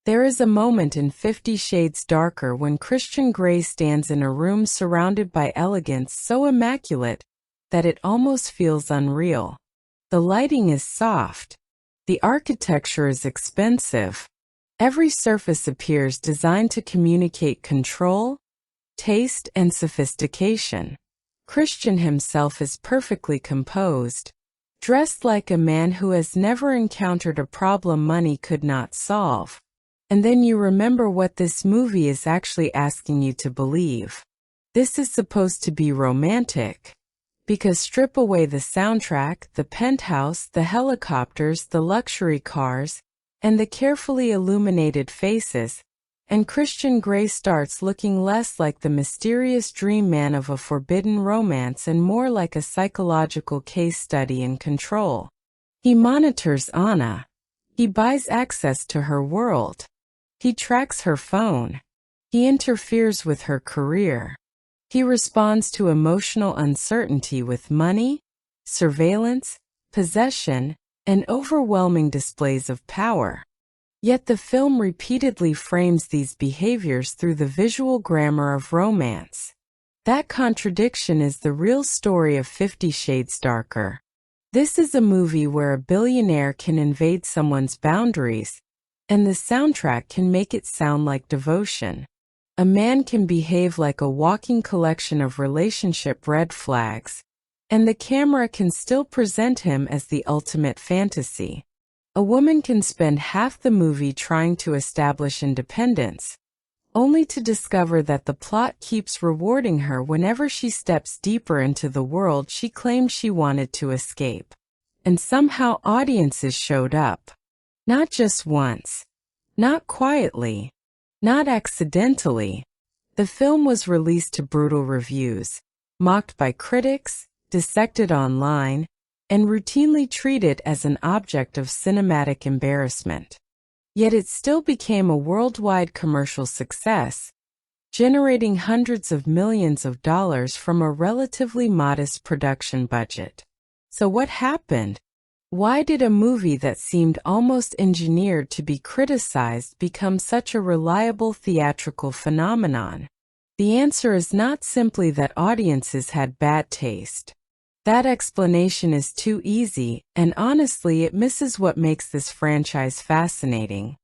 There is a moment in 50 Shades Darker when Christian Grey stands in a room surrounded by elegance so immaculate that it almost feels unreal. The lighting is soft. The architecture is expensive. Every surface appears designed to communicate control, taste, and sophistication. Christian himself is perfectly composed, dressed like a man who has never encountered a problem money could not solve. And then you remember what this movie is actually asking you to believe. This is supposed to be romantic. Because strip away the soundtrack, the penthouse, the helicopters, the luxury cars, and the carefully illuminated faces, and Christian Grey starts looking less like the mysterious dream man of a forbidden romance and more like a psychological case study in control. He monitors Anna. He buys access to her world. He tracks her phone. He interferes with her career. He responds to emotional uncertainty with money, surveillance, possession, and overwhelming displays of power. Yet the film repeatedly frames these behaviors through the visual grammar of romance. That contradiction is the real story of 50 Shades Darker. This is a movie where a billionaire can invade someone's boundaries, and the soundtrack can make it sound like devotion. A man can behave like a walking collection of relationship red flags, and the camera can still present him as the ultimate fantasy. A woman can spend half the movie trying to establish independence, only to discover that the plot keeps rewarding her whenever she steps deeper into the world she claimed she wanted to escape. And somehow audiences showed up. Not just once. Not quietly. Not accidentally. The film was released to brutal reviews, mocked by critics, dissected online, and routinely treated as an object of cinematic embarrassment. Yet it still became a worldwide commercial success, generating hundreds of millions of dollars from a relatively modest production budget. So what happened? Why did a movie that seemed almost engineered to be criticized become such a reliable theatrical phenomenon? The answer is not simply that audiences had bad taste. That explanation is too easy, and honestly it misses what makes this franchise fascinating.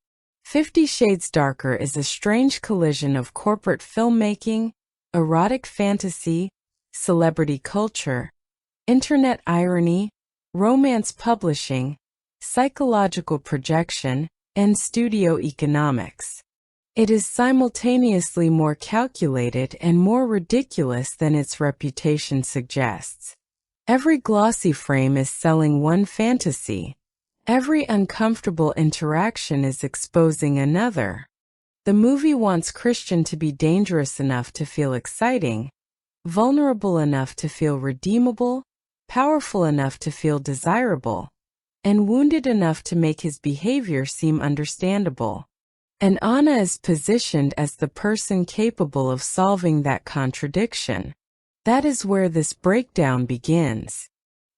50 Shades Darker is a strange collision of corporate filmmaking, erotic fantasy, celebrity culture, internet irony, romance publishing, psychological projection, and studio economics. It is simultaneously more calculated and more ridiculous than its reputation suggests. Every glossy frame is selling one fantasy. Every uncomfortable interaction is exposing another. The movie wants Christian to be dangerous enough to feel exciting, vulnerable enough to feel redeemable, powerful enough to feel desirable, and wounded enough to make his behavior seem understandable. And Anna is positioned as the person capable of solving that contradiction. That is where this breakdown begins.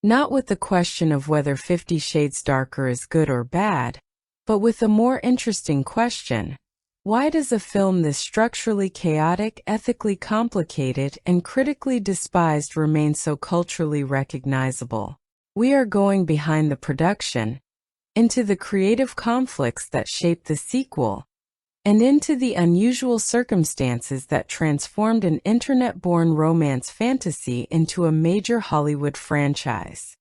Not with the question of whether 50 Shades Darker is good or bad, but with a more interesting question. Why does a film this structurally chaotic, ethically complicated, and critically despised remain so culturally recognizable? We are going behind the production, into the creative conflicts that shaped the sequel, and into the unusual circumstances that transformed an internet-born romance fantasy into a major Hollywood franchise.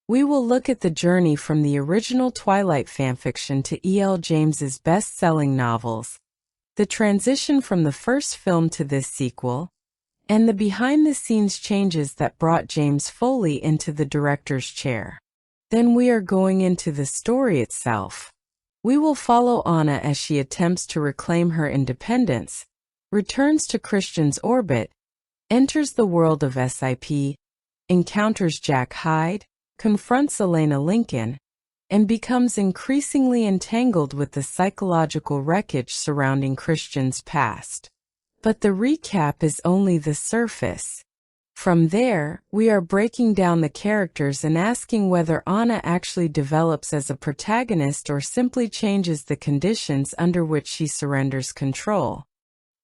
We will look at the journey from the original Twilight fanfiction to E.L. James's best-selling novels, the transition from the first film to this sequel, and the behind-the-scenes changes that brought James Foley into the director's chair. Then we are going into the story itself. We will follow Anna as she attempts to reclaim her independence, returns to Christian's orbit, enters the world of SIP, encounters Jack Hyde, confronts Elena Lincoln, and becomes increasingly entangled with the psychological wreckage surrounding Christian's past. But the recap is only the surface. From there, we are breaking down the characters and asking whether Anna actually develops as a protagonist or simply changes the conditions under which she surrenders control.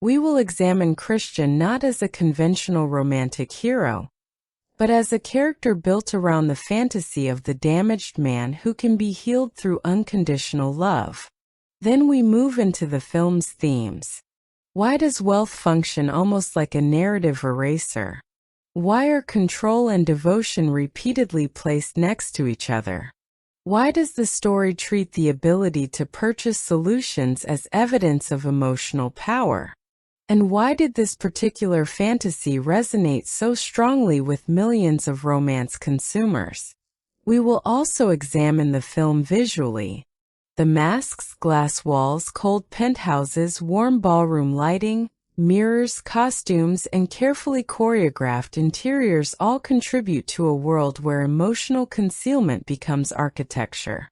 We will examine Christian not as a conventional romantic hero, but as a character built around the fantasy of the damaged man who can be healed through unconditional love. Then we move into the film's themes. Why does wealth function almost like a narrative eraser? Why are control and devotion repeatedly placed next to each other? Why does the story treat the ability to purchase solutions as evidence of emotional power? And why did this particular fantasy resonate so strongly with millions of romance consumers? We will also examine the film visually. The masks, glass walls, cold penthouses, warm ballroom lighting, mirrors, costumes, and carefully choreographed interiors all contribute to a world where emotional concealment becomes architecture.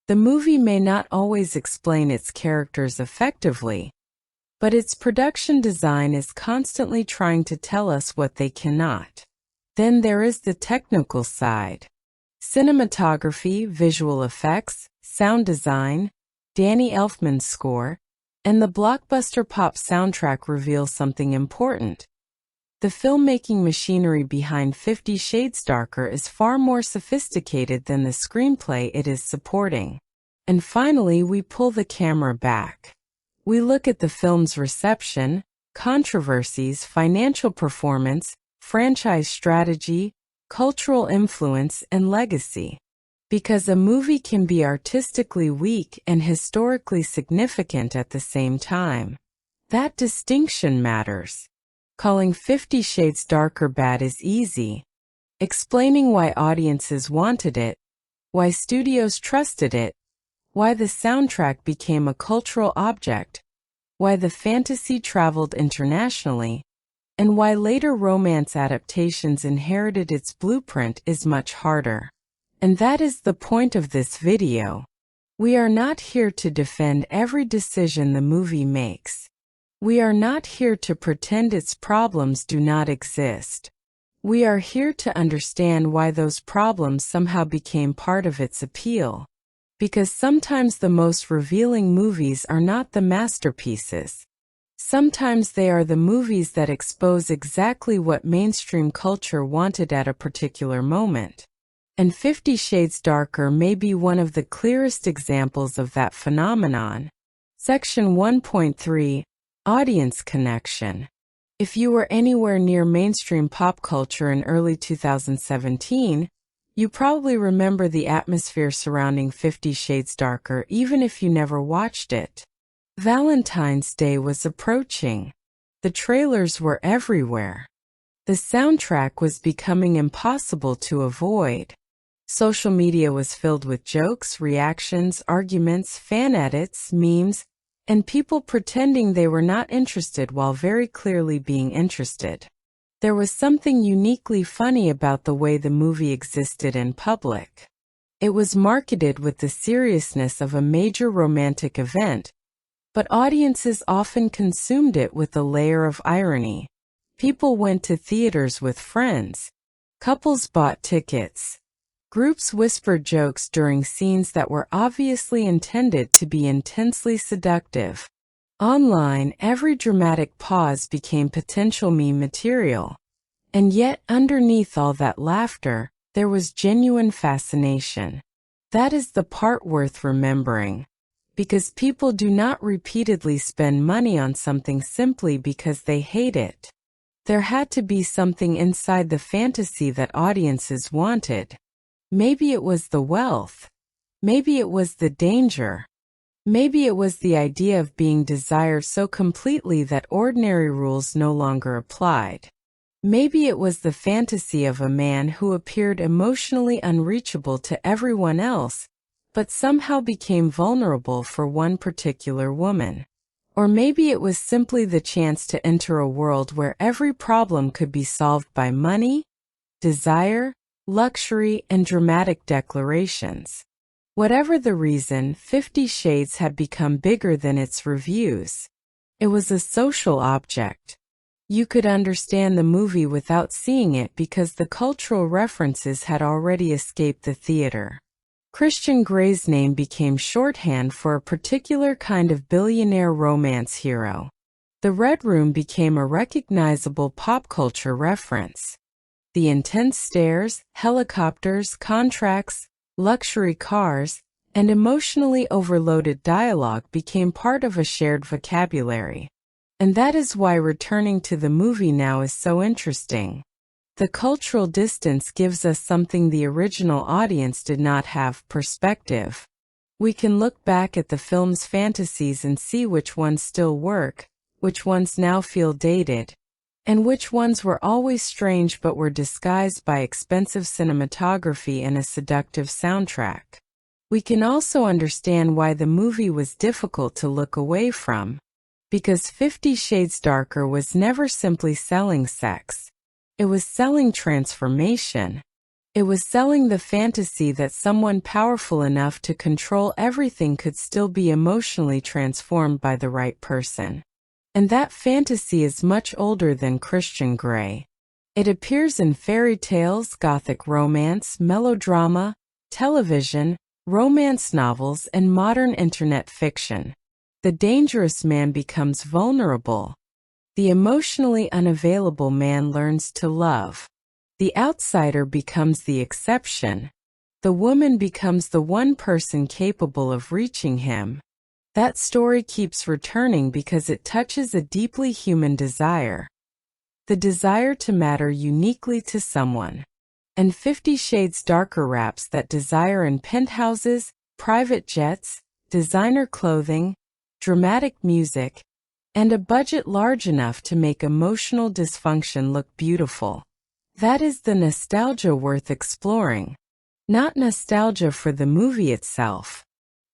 The movie may not always explain its characters effectively, but its production design is constantly trying to tell us what they cannot. Then there is the technical side. Cinematography, visual effects, sound design, Danny Elfman's score, and the blockbuster pop soundtrack reveal something important. The filmmaking machinery behind 50 Shades Darker is far more sophisticated than the screenplay it is supporting. And finally, we pull the camera back. We look at the film's reception, controversies, financial performance, franchise strategy, cultural influence, and legacy. Because a movie can be artistically weak and historically significant at the same time. That distinction matters. Calling 50 Shades Darker bad is easy. Explaining why audiences wanted it, why studios trusted it, why the soundtrack became a cultural object, why the fantasy traveled internationally, and why later romance adaptations inherited its blueprint is much harder. And that is the point of this video. We are not here to defend every decision the movie makes. We are not here to pretend its problems do not exist. We are here to understand why those problems somehow became part of its appeal. Because sometimes the most revealing movies are not the masterpieces. Sometimes they are the movies that expose exactly what mainstream culture wanted at a particular moment. And 50 Shades Darker may be one of the clearest examples of that phenomenon. Section 1.3, Audience Connection. If you were anywhere near mainstream pop culture in early 2017, you probably remember the atmosphere surrounding 50 Shades Darker even if you never watched it. Valentine's Day was approaching. The trailers were everywhere. The soundtrack was becoming impossible to avoid. Social media was filled with jokes, reactions, arguments, fan edits, memes, and people pretending they were not interested while very clearly being interested. There was something uniquely funny about the way the movie existed in public. It was marketed with the seriousness of a major romantic event, but audiences often consumed it with a layer of irony. People went to theaters with friends. Couples bought tickets. Groups whispered jokes during scenes that were obviously intended to be intensely seductive. Online, every dramatic pause became potential meme material. And yet, underneath all that laughter, there was genuine fascination. That is the part worth remembering. Because people do not repeatedly spend money on something simply because they hate it. There had to be something inside the fantasy that audiences wanted. Maybe it was the wealth. Maybe it was the danger. Maybe it was the idea of being desired so completely that ordinary rules no longer applied. Maybe it was the fantasy of a man who appeared emotionally unreachable to everyone else, but somehow became vulnerable for one particular woman. Or maybe it was simply the chance to enter a world where every problem could be solved by money, desire, luxury, and dramatic declarations. Whatever the reason, 50 Shades had become bigger than its reviews. It was a social object. You could understand the movie without seeing it because the cultural references had already escaped the theater. Christian Grey's name became shorthand for a particular kind of billionaire romance hero. The Red Room became a recognizable pop culture reference. The intense stares, helicopters, contracts, luxury cars, and emotionally overloaded dialogue became part of a shared vocabulary. And that is why returning to the movie now is so interesting. The cultural distance gives us something the original audience did not have: perspective. We can look back at the film's fantasies and see which ones still work, which ones now feel dated, and which ones were always strange but were disguised by expensive cinematography and a seductive soundtrack. We can also understand why the movie was difficult to look away from, because 50 Shades Darker was never simply selling sex. It was selling transformation. It was selling the fantasy that someone powerful enough to control everything could still be emotionally transformed by the right person. And that fantasy is much older than Christian Grey. It appears in fairy tales, gothic romance, melodrama, television, romance novels, and modern internet fiction. The dangerous man becomes vulnerable. The emotionally unavailable man learns to love. The outsider becomes the exception. The woman becomes the one person capable of reaching him. That story keeps returning because it touches a deeply human desire. The desire to matter uniquely to someone. And 50 Shades Darker wraps that desire in penthouses, private jets, designer clothing, dramatic music, and a budget large enough to make emotional dysfunction look beautiful. That is the nostalgia worth exploring. Not nostalgia for the movie itself.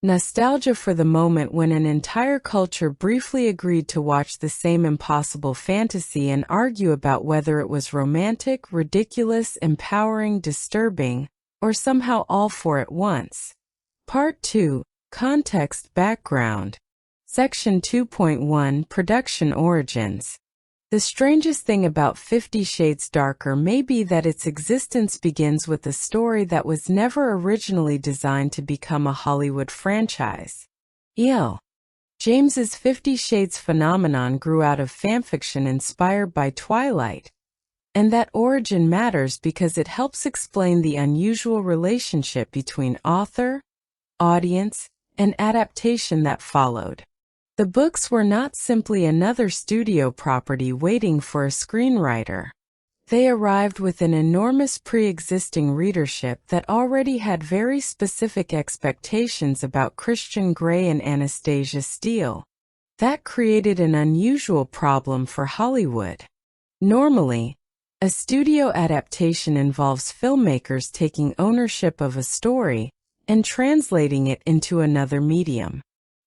Nostalgia for the moment when an entire culture briefly agreed to watch the same impossible fantasy and argue about whether it was romantic, ridiculous, empowering, disturbing, or somehow all four at once. Part 2. Context Background. Section 2.1 Production Origins. The strangest thing about 50 Shades Darker may be that its existence begins with a story that was never originally designed to become a Hollywood franchise. E.L. James's 50 Shades phenomenon grew out of fanfiction inspired by Twilight. And that origin matters because it helps explain the unusual relationship between author, audience, and adaptation that followed. The books were not simply another studio property waiting for a screenwriter. They arrived with an enormous pre-existing readership that already had very specific expectations about Christian Grey and Anastasia Steele. That created an unusual problem for Hollywood. Normally, a studio adaptation involves filmmakers taking ownership of a story and translating it into another medium.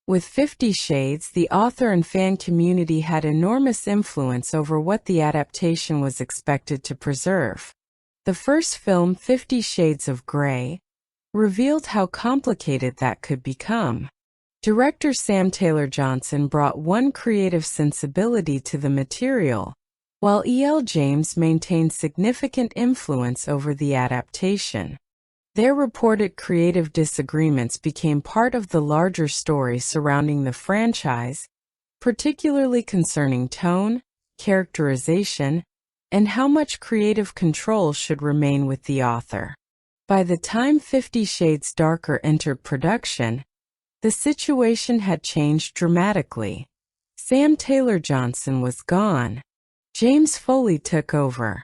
With 50 Shades, the author and fan community had enormous influence over what the adaptation was expected to preserve. The first film, 50 Shades of Grey, revealed how complicated that could become. Director Sam Taylor Johnson brought one creative sensibility to the material, while E.L. James maintained significant influence over the adaptation. Their reported creative disagreements became part of the larger story surrounding the franchise, particularly concerning tone, characterization, and how much creative control should remain with the author. By the time 50 Shades Darker entered production, the situation had changed dramatically. Sam Taylor Johnson was gone. James Foley took over.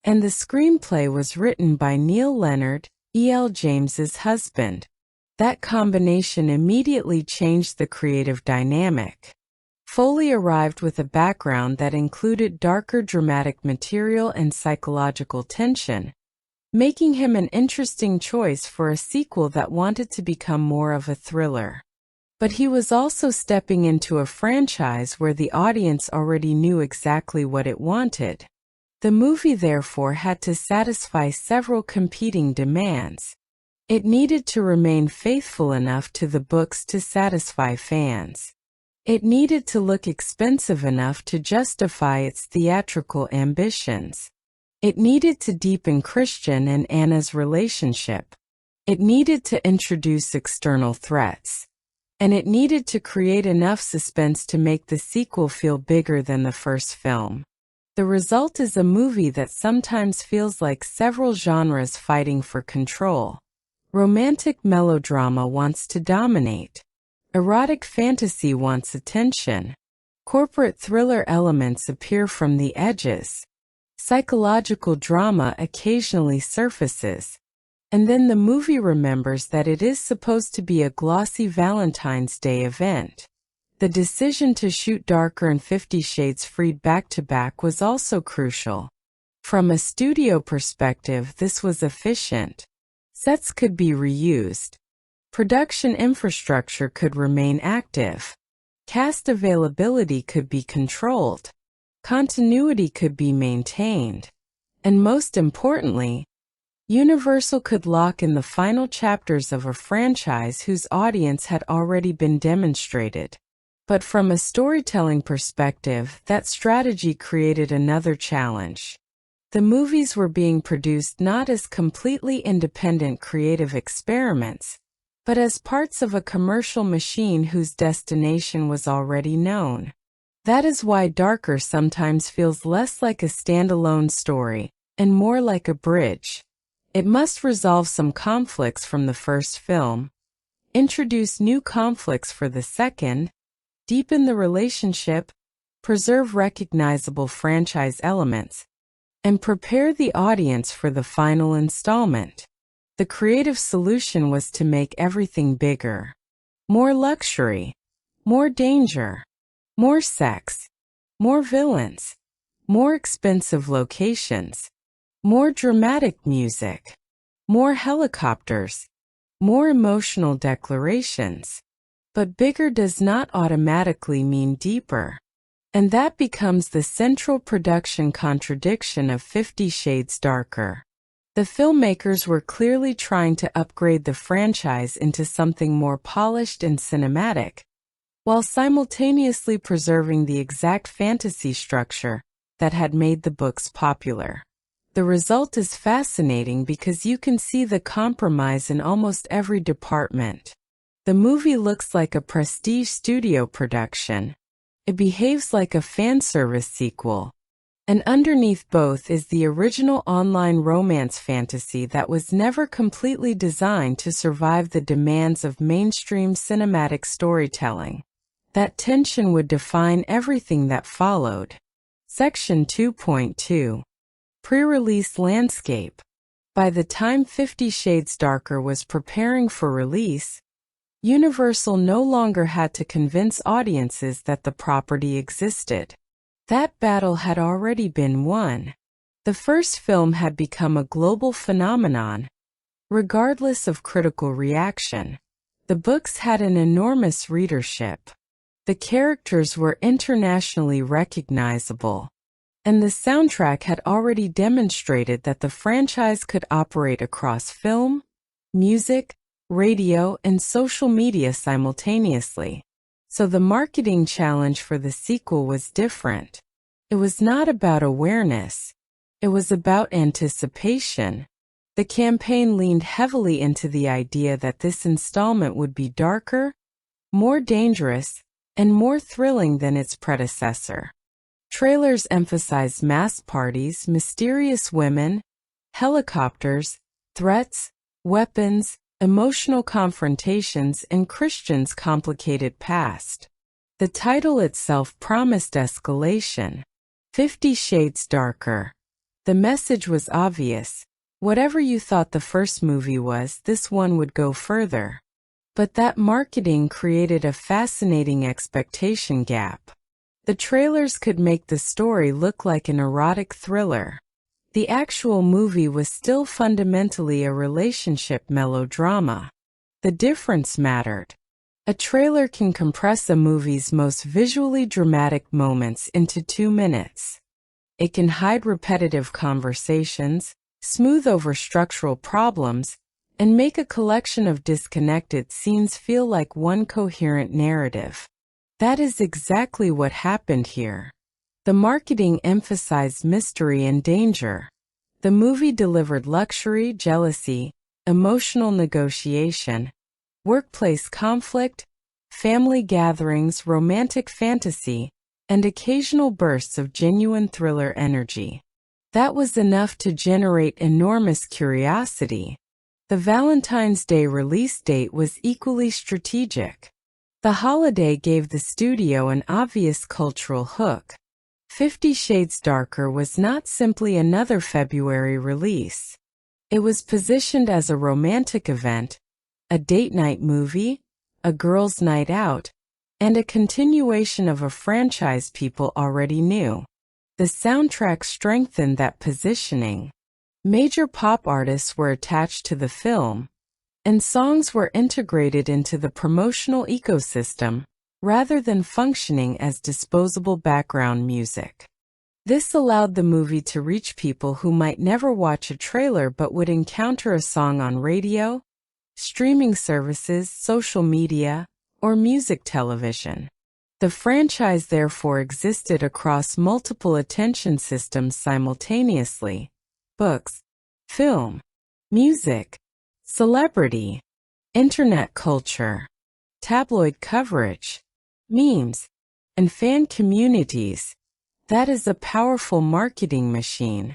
And the screenplay was written by Neil Leonard, E.L. James's husband. That combination immediately changed the creative dynamic. Foley arrived with a background that included darker dramatic material and psychological tension, making him an interesting choice for a sequel that wanted to become more of a thriller. But he was also stepping into a franchise where the audience already knew exactly what it wanted. The movie therefore had to satisfy several competing demands. It needed to remain faithful enough to the books to satisfy fans. It needed to look expensive enough to justify its theatrical ambitions. It needed to deepen Christian and Anna's relationship. It needed to introduce external threats. And it needed to create enough suspense to make the sequel feel bigger than the first film. The result is a movie that sometimes feels like several genres fighting for control. Romantic melodrama wants to dominate. Erotic fantasy wants attention. Corporate thriller elements appear from the edges. Psychological drama occasionally surfaces. And then the movie remembers that it is supposed to be a glossy Valentine's Day event. The decision to shoot Darker and 50 Shades Freed back-to-back was also crucial. From a studio perspective, this was efficient. Sets could be reused. Production infrastructure could remain active. Cast availability could be controlled. Continuity could be maintained. And most importantly, Universal could lock in the final chapters of a franchise whose audience had already been demonstrated. But from a storytelling perspective, that strategy created another challenge. The movies were being produced not as completely independent creative experiments, but as parts of a commercial machine whose destination was already known. That is why Darker sometimes feels less like a standalone story and more like a bridge. It must resolve some conflicts from the first film, introduce new conflicts for the second, deepen the relationship, preserve recognizable franchise elements, and prepare the audience for the final installment. The creative solution was to make everything bigger. More luxury, more danger, more sex, more villains, more expensive locations, more dramatic music, more helicopters, more emotional declarations. But bigger does not automatically mean deeper. And that becomes the central production contradiction of 50 Shades Darker. The filmmakers were clearly trying to upgrade the franchise into something more polished and cinematic, while simultaneously preserving the exact fantasy structure that had made the books popular. The result is fascinating because you can see the compromise in almost every department. The movie looks like a prestige studio production. It behaves like a fan service sequel. And underneath both is the original online romance fantasy that was never completely designed to survive the demands of mainstream cinematic storytelling. That tension would define everything that followed. Section 2.2. Pre-release landscape. By the time 50 Shades Darker was preparing for release, Universal no longer had to convince audiences that the property existed. That battle had already been won. The first film had become a global phenomenon, regardless of critical reaction. The books had an enormous readership. The characters were internationally recognizable. And the soundtrack had already demonstrated that the franchise could operate across film, music, radio, and social media simultaneously. So the marketing challenge for the sequel was different. It was not about awareness. It was about anticipation. The campaign leaned heavily into the idea that this installment would be darker, more dangerous, and more thrilling than its predecessor. Trailers emphasized mass parties, mysterious women, helicopters, threats, weapons, emotional confrontations, and Christian's complicated past. The title itself promised escalation. 50 Shades Darker. The message was obvious. Whatever you thought the first movie was, this one would go further. But that marketing created a fascinating expectation gap. The trailers could make the story look like an erotic thriller. The actual movie was still fundamentally a relationship melodrama. The difference mattered. A trailer can compress a movie's most visually dramatic moments into 2 minutes. It can hide repetitive conversations, smooth over structural problems, and make a collection of disconnected scenes feel like one coherent narrative. That is exactly what happened here. The marketing emphasized mystery and danger. The movie delivered luxury, jealousy, emotional negotiation, workplace conflict, family gatherings, romantic fantasy, and occasional bursts of genuine thriller energy. That was enough to generate enormous curiosity. The Valentine's Day release date was equally strategic. The holiday gave the studio an obvious cultural hook. 50 Shades Darker was not simply another February release. It was positioned as a romantic event, a date night movie, a girls' night out, and a continuation of a franchise people already knew. The soundtrack strengthened that positioning. Major pop artists were attached to the film, and songs were integrated into the promotional ecosystem, rather than functioning as disposable background music. This allowed the movie to reach people who might never watch a trailer but would encounter a song on radio, streaming services, social media, or music television. The franchise therefore existed across multiple attention systems simultaneously: books, film, music, celebrity, internet culture, tabloid coverage, memes, and fan communities. That is a powerful marketing machine.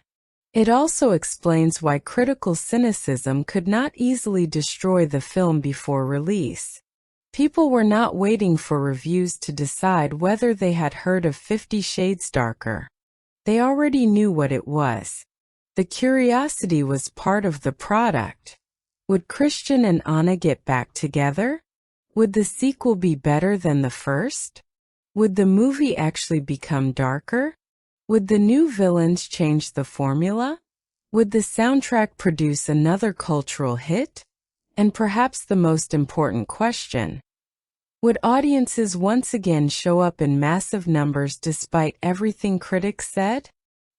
It also explains why critical cynicism could not easily destroy the film before release. People were not waiting for reviews to decide whether they had heard of 50 Shades Darker. They already knew what it was. The curiosity was part of the product. Would Christian and Anna get back together? Would the sequel be better than the first? Would the movie actually become darker? Would the new villains change the formula? Would the soundtrack produce another cultural hit? And perhaps the most important question: would audiences once again show up in massive numbers despite everything critics said?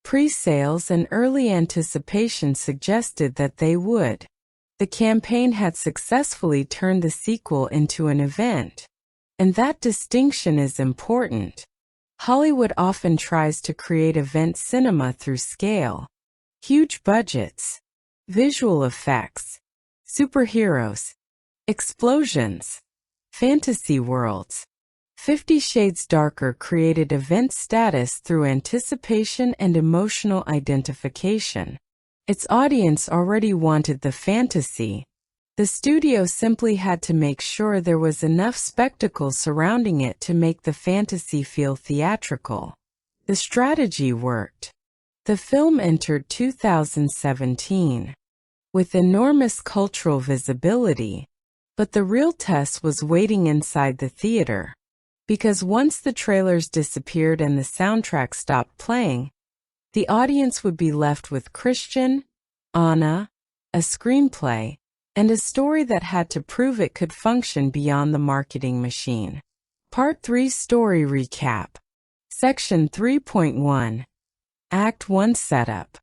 Pre-sales and early anticipation suggested that they would. The campaign had successfully turned the sequel into an event. And that distinction is important. Hollywood often tries to create event cinema through scale. Huge budgets, visual effects, superheroes, explosions, fantasy worlds. 50 Shades Darker created event status through anticipation and emotional identification. Its audience already wanted the fantasy. The studio simply had to make sure there was enough spectacle surrounding it to make the fantasy feel theatrical. The strategy worked. The film entered 2017 with enormous cultural visibility, but the real test was waiting inside the theater. Because once the trailers disappeared and the soundtrack stopped playing, the audience would be left with Christian, Anna, a screenplay, and a story that had to prove it could function beyond the marketing machine. Part 3 Story Recap. Section 3.1. Act 1 Setup.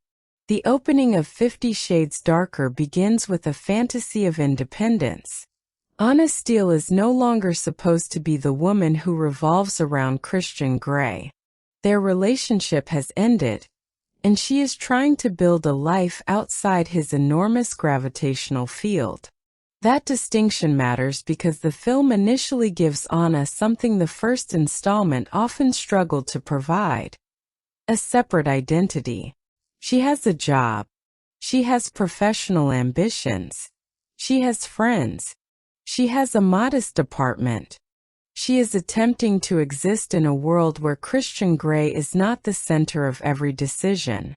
The opening of 50 Shades Darker begins with a fantasy of independence. Anna Steele is no longer supposed to be the woman who revolves around Christian Grey. Their relationship has ended, and she is trying to build a life outside his enormous gravitational field. That distinction matters because the film initially gives Anna something the first installment often struggled to provide: a separate identity. She has a job. She has professional ambitions. She has friends. She has a modest apartment. She is attempting to exist in a world where Christian Grey is not the center of every decision.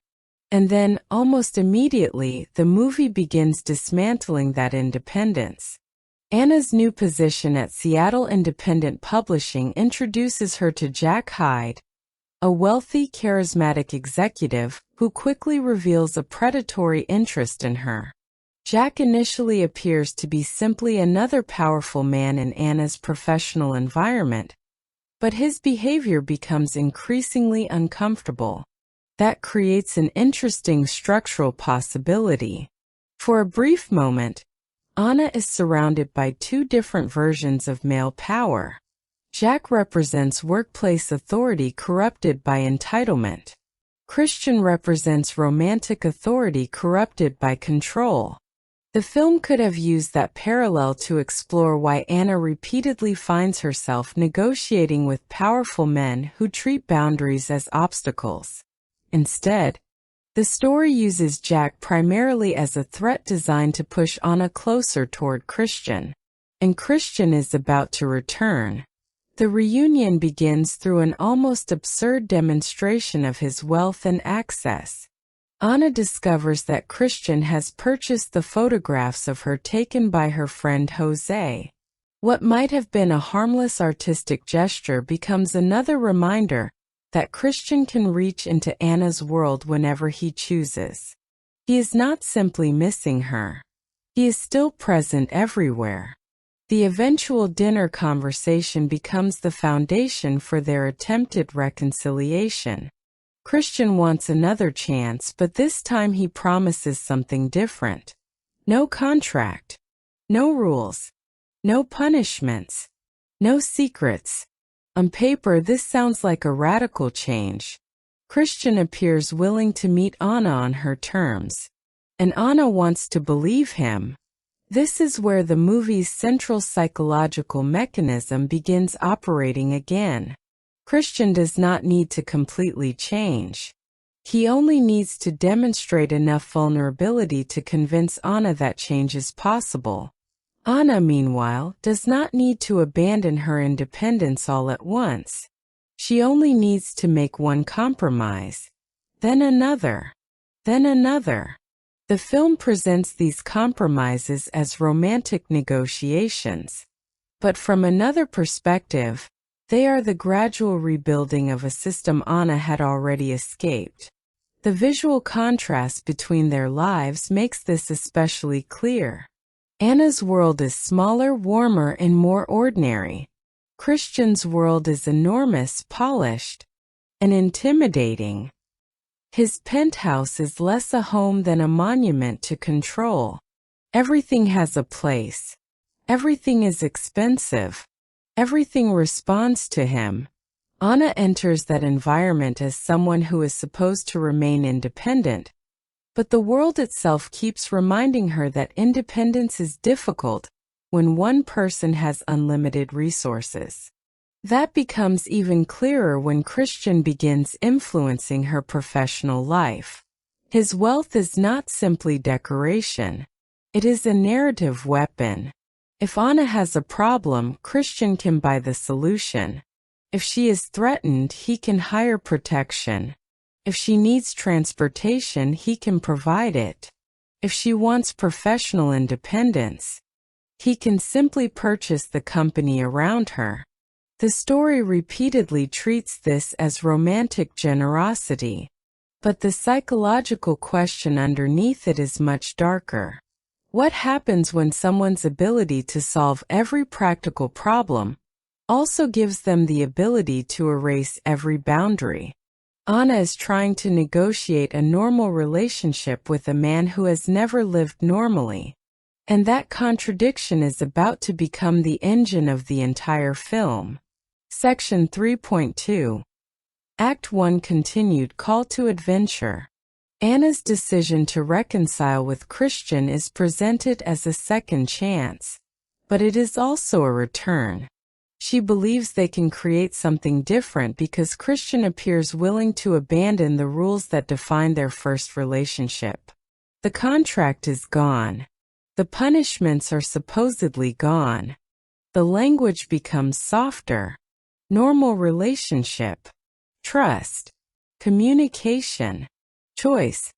And then, almost immediately, the movie begins dismantling that independence. Anna's new position at Seattle Independent Publishing introduces her to Jack Hyde, a wealthy, charismatic executive who quickly reveals a predatory interest in her. Jack initially appears to be simply another powerful man in Anna's professional environment, but his behavior becomes increasingly uncomfortable. That creates an interesting structural possibility. For a brief moment, Anna is surrounded by two different versions of male power. Jack represents workplace authority corrupted by entitlement. Christian represents romantic authority corrupted by control. The film could have used that parallel to explore why Anna repeatedly finds herself negotiating with powerful men who treat boundaries as obstacles. Instead, the story uses Jack primarily as a threat designed to push Anna closer toward Christian. And Christian is about to return. The reunion begins through an almost absurd demonstration of his wealth and access. Anna discovers that Christian has purchased the photographs of her taken by her friend Jose. What might have been a harmless artistic gesture becomes another reminder that Christian can reach into Anna's world whenever he chooses. He is not simply missing her. He is still present everywhere. The eventual dinner conversation becomes the foundation for their attempted reconciliation. Christian wants another chance, but this time he promises something different. No contract. No rules. No punishments. No secrets. On paper, this sounds like a radical change. Christian appears willing to meet Anna on her terms. And Anna wants to believe him. This is where the movie's central psychological mechanism begins operating again. Christian does not need to completely change. He only needs to demonstrate enough vulnerability to convince Anna that change is possible. Anna, meanwhile, does not need to abandon her independence all at once. She only needs to make one compromise, then another, then another. The film presents these compromises as romantic negotiations. But from another perspective, they are the gradual rebuilding of a system Anna had already escaped. The visual contrast between their lives makes this especially clear. Anna's world is smaller, warmer, and more ordinary. Christian's world is enormous, polished, and intimidating. His penthouse is less a home than a monument to control. Everything has a place. Everything is expensive. Everything responds to him. Anna enters that environment as someone who is supposed to remain independent, but the world itself keeps reminding her that independence is difficult when one person has unlimited resources. That becomes even clearer when Christian begins influencing her professional life. His wealth is not simply decoration. It is a narrative weapon. If Anna has a problem, Christian can buy the solution. If she is threatened, he can hire protection. If she needs transportation, he can provide it. If she wants professional independence, he can simply purchase the company around her. The story repeatedly treats this as romantic generosity, but the psychological question underneath it is much darker. What happens when someone's ability to solve every practical problem also gives them the ability to erase every boundary? Anna is trying to negotiate a normal relationship with a man who has never lived normally, and that contradiction is about to become the engine of the entire film. Section 3.2. Act 1 Continued Call to Adventure. Anna's decision to reconcile with Christian is presented as a second chance, but it is also a return. She believes they can create something different because Christian appears willing to abandon the rules that define their first relationship. The contract is gone. The punishments are supposedly gone. The language becomes softer. Normal relationship. Trust. Communication. Choice.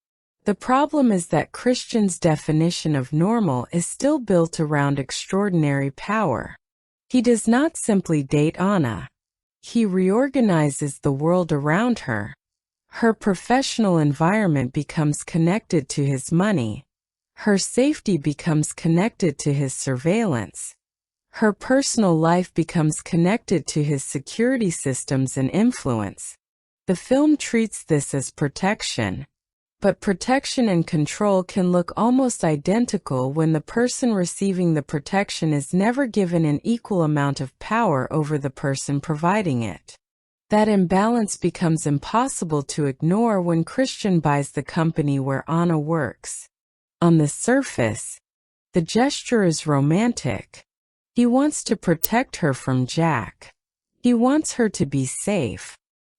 The problem is that Christian's definition of normal is still built around extraordinary power. He does not simply date Anna. He reorganizes the world around her. Her professional environment becomes connected to his money. Her safety becomes connected to his surveillance. Her personal life becomes connected to his security systems and influence. The film treats this as protection. But protection and control can look almost identical when the person receiving the protection is never given an equal amount of power over the person providing it. That imbalance becomes impossible to ignore when Christian buys the company where Anna works. On the surface, the gesture is romantic. He wants to protect her from Jack. He wants her to be safe.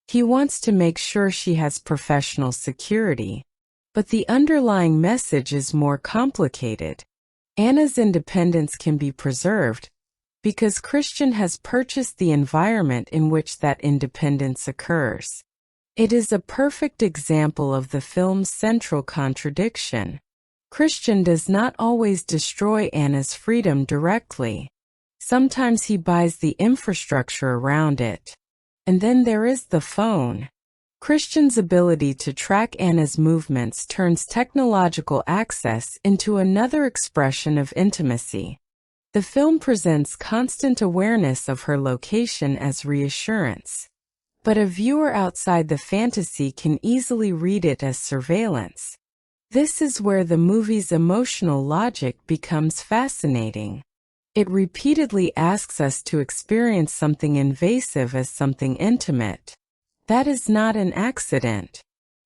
He wants to make sure she has professional security. But the underlying message is more complicated. Anna's independence can be preserved because Christian has purchased the environment in which that independence occurs. It is a perfect example of the film's central contradiction. Christian does not always destroy Anna's freedom directly. Sometimes he buys the infrastructure around it. And then there is the phone. Christian's ability to track Anna's movements turns technological access into another expression of intimacy. The film presents constant awareness of her location as reassurance. But a viewer outside the fantasy can easily read it as surveillance. This is where the movie's emotional logic becomes fascinating. It repeatedly asks us to experience something invasive as something intimate. That is not an accident.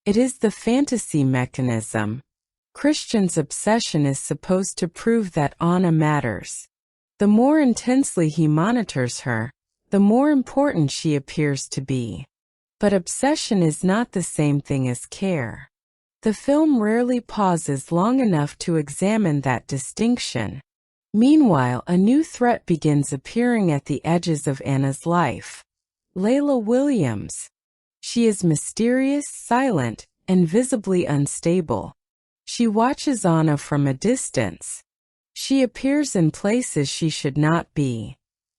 It is the fantasy mechanism. Christian's obsession is supposed to prove that Anna matters. The more intensely he monitors her, the more important she appears to be. But obsession is not the same thing as care. The film rarely pauses long enough to examine that distinction. Meanwhile, a new threat begins appearing at the edges of Anna's life. Layla Williams. She is mysterious, silent, and visibly unstable. She watches Anna from a distance. She appears in places she should not be.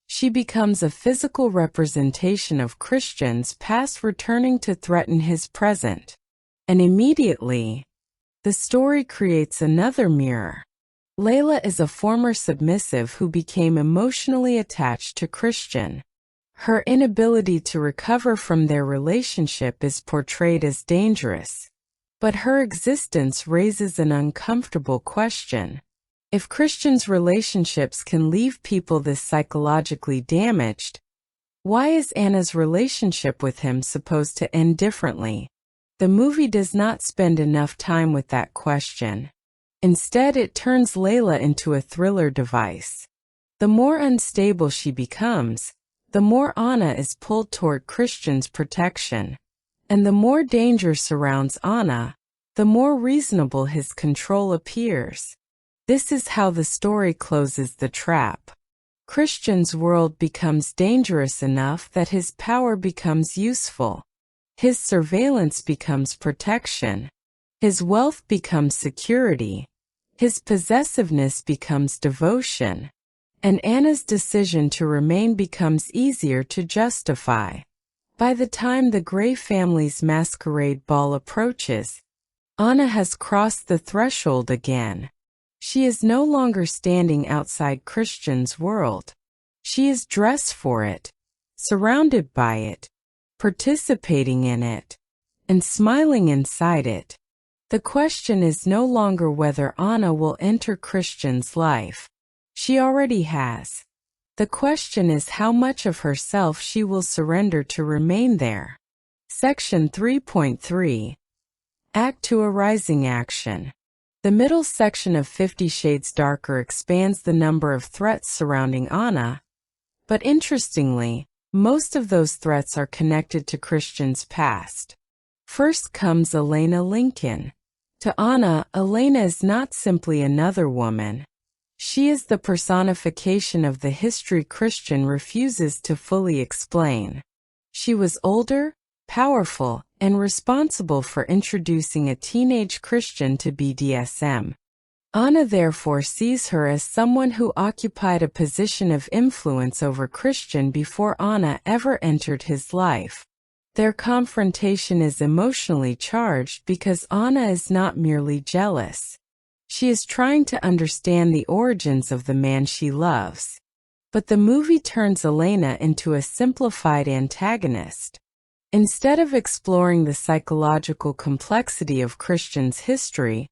She becomes a physical representation of Christian's past returning to threaten his present. And immediately, the story creates another mirror. Layla is a former submissive who became emotionally attached to Christian. Her inability to recover from their relationship is portrayed as dangerous. But her existence raises an uncomfortable question. If Christian's relationships can leave people this psychologically damaged, why is Anna's relationship with him supposed to end differently? The movie does not spend enough time with that question. Instead, it turns Layla into a thriller device. The more unstable she becomes, the more Anna is pulled toward Christian's protection. And the more danger surrounds Anna, the more reasonable his control appears. This is how the story closes the trap. Christian's world becomes dangerous enough that his power becomes useful. His surveillance becomes protection. His wealth becomes security. His possessiveness becomes devotion. And Anna's decision to remain becomes easier to justify. By the time the Gray family's masquerade ball approaches, Anna has crossed the threshold again. She is no longer standing outside Christian's world. She is dressed for it, surrounded by it, participating in it, and smiling inside it. The question is no longer whether Anna will enter Christian's life. She already has. The question is how much of herself she will surrender to remain there. Section 3.3. Act 2 Arising Action. The middle section of 50 Shades Darker expands the number of threats surrounding Anna, but interestingly, most of those threats are connected to Christian's past. First comes Elena Lincoln. To Anna, Elena is not simply another woman. She is the personification of the history Christian refuses to fully explain. She was older, powerful, and responsible for introducing a teenage Christian to BDSM. Anna therefore sees her as someone who occupied a position of influence over Christian before Anna ever entered his life. Their confrontation is emotionally charged because Anna is not merely jealous. She is trying to understand the origins of the man she loves. But the movie turns Elena into a simplified antagonist. Instead of exploring the psychological complexity of Christian's history,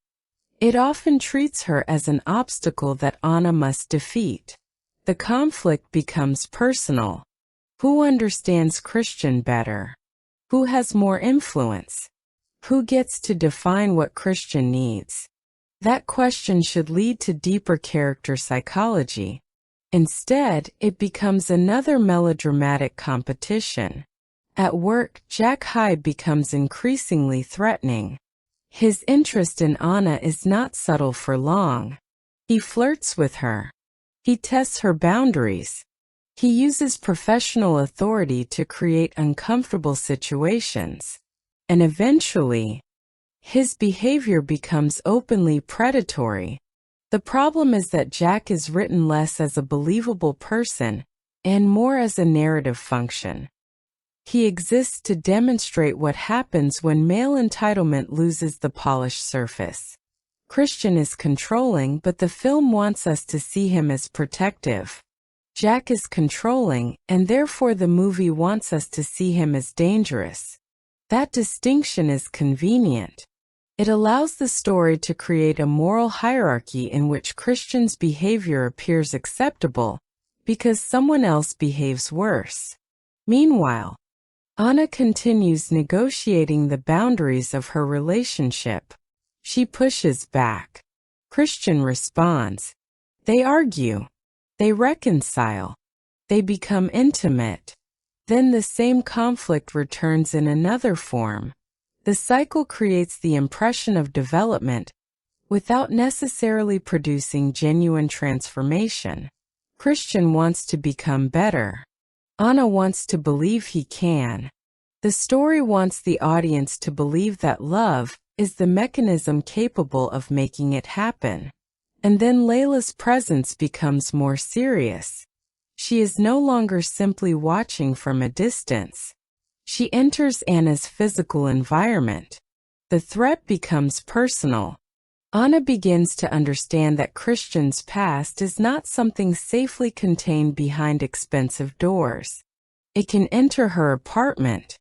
it often treats her as an obstacle that Anna must defeat. The conflict becomes personal. Who understands Christian better? Who has more influence? Who gets to define what Christian needs? That question should lead to deeper character psychology. Instead, it becomes another melodramatic competition. At work, Jack Hyde becomes increasingly threatening. His interest in Anna is not subtle for long. He flirts with her. He tests her boundaries. He uses professional authority to create uncomfortable situations. And eventually, his behavior becomes openly predatory. The problem is that Jack is written less as a believable person and more as a narrative function. He exists to demonstrate what happens when male entitlement loses the polished surface. Christian is controlling, but the film wants us to see him as protective. Jack is controlling, and therefore the movie wants us to see him as dangerous. That distinction is convenient. It allows the story to create a moral hierarchy in which Christian's behavior appears acceptable because someone else behaves worse. Meanwhile, Anna continues negotiating the boundaries of her relationship. She pushes back. Christian responds. They argue. They reconcile. They become intimate. Then the same conflict returns in another form. The cycle creates the impression of development without necessarily producing genuine transformation. Christian wants to become better. Anna wants to believe he can. The story wants the audience to believe that love is the mechanism capable of making it happen. And then Layla's presence becomes more serious. She is no longer simply watching from a distance. She enters Anna's physical environment. The threat becomes personal. Anna begins to understand that Christian's past is not something safely contained behind expensive doors. It can enter her apartment,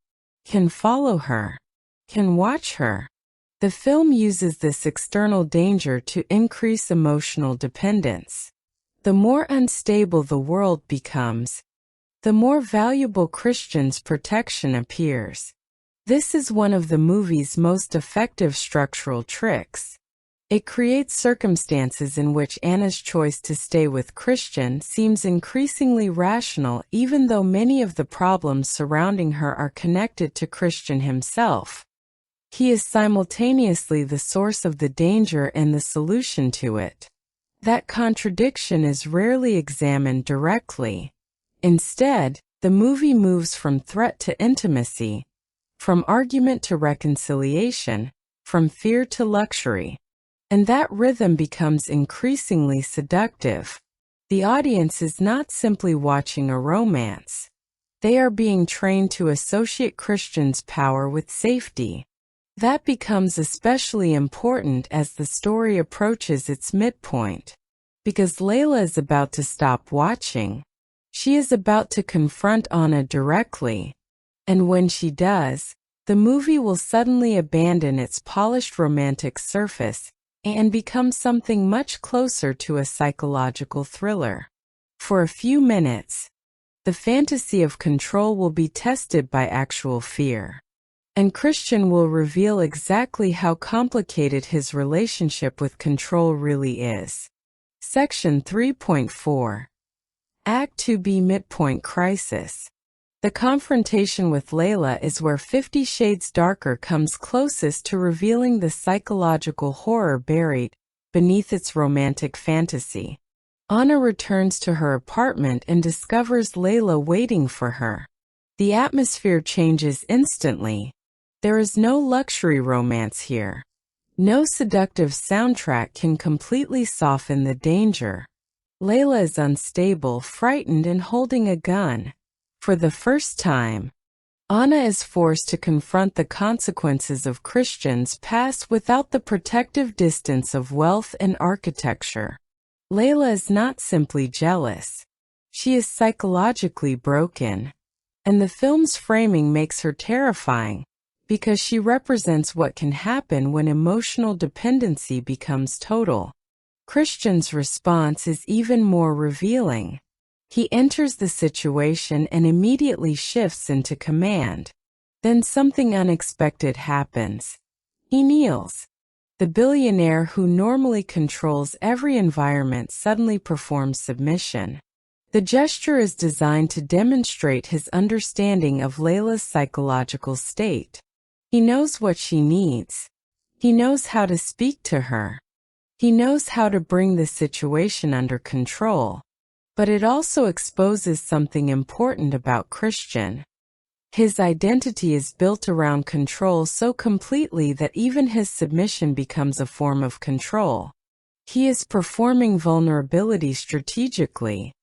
can follow her, can watch her. The film uses this external danger to increase emotional dependence. The more unstable the world becomes, the more valuable Christian's protection appears. This is one of the movie's most effective structural tricks. It creates circumstances in which Anna's choice to stay with Christian seems increasingly rational, even though many of the problems surrounding her are connected to Christian himself. He is simultaneously the source of the danger and the solution to it. That contradiction is rarely examined directly. Instead, the movie moves from threat to intimacy, from argument to reconciliation, from fear to luxury. And that rhythm becomes increasingly seductive. The audience is not simply watching a romance. They are being trained to associate Christian's power with safety. That becomes especially important as the story approaches its midpoint. Because Layla is about to stop watching. She is about to confront Anna directly. And when she does, the movie will suddenly abandon its polished romantic surface and become something much closer to a psychological thriller. For a few minutes, the fantasy of control will be tested by actual fear. And Christian will reveal exactly how complicated his relationship with control really is. Section 3.4. Act 2B Midpoint Crisis. The confrontation with Layla is where 50 Shades Darker comes closest to revealing the psychological horror buried beneath its romantic fantasy. Anna returns to her apartment and discovers Layla waiting for her. The atmosphere changes instantly. There is no luxury romance here. No seductive soundtrack can completely soften the danger. Layla is unstable, frightened, and holding a gun. For the first time, Anna is forced to confront the consequences of Christian's past without the protective distance of wealth and architecture. Layla is not simply jealous. She is psychologically broken. And the film's framing makes her terrifying, because she represents what can happen when emotional dependency becomes total. Christian's response is even more revealing. He enters the situation and immediately shifts into command. Then something unexpected happens. He kneels. The billionaire who normally controls every environment suddenly performs submission. The gesture is designed to demonstrate his understanding of Layla's psychological state. He knows what she needs. He knows how to speak to her. He knows how to bring the situation under control. But it also exposes something important about Christian. His identity is built around control so completely that even his submission becomes a form of control. He is performing vulnerability strategically.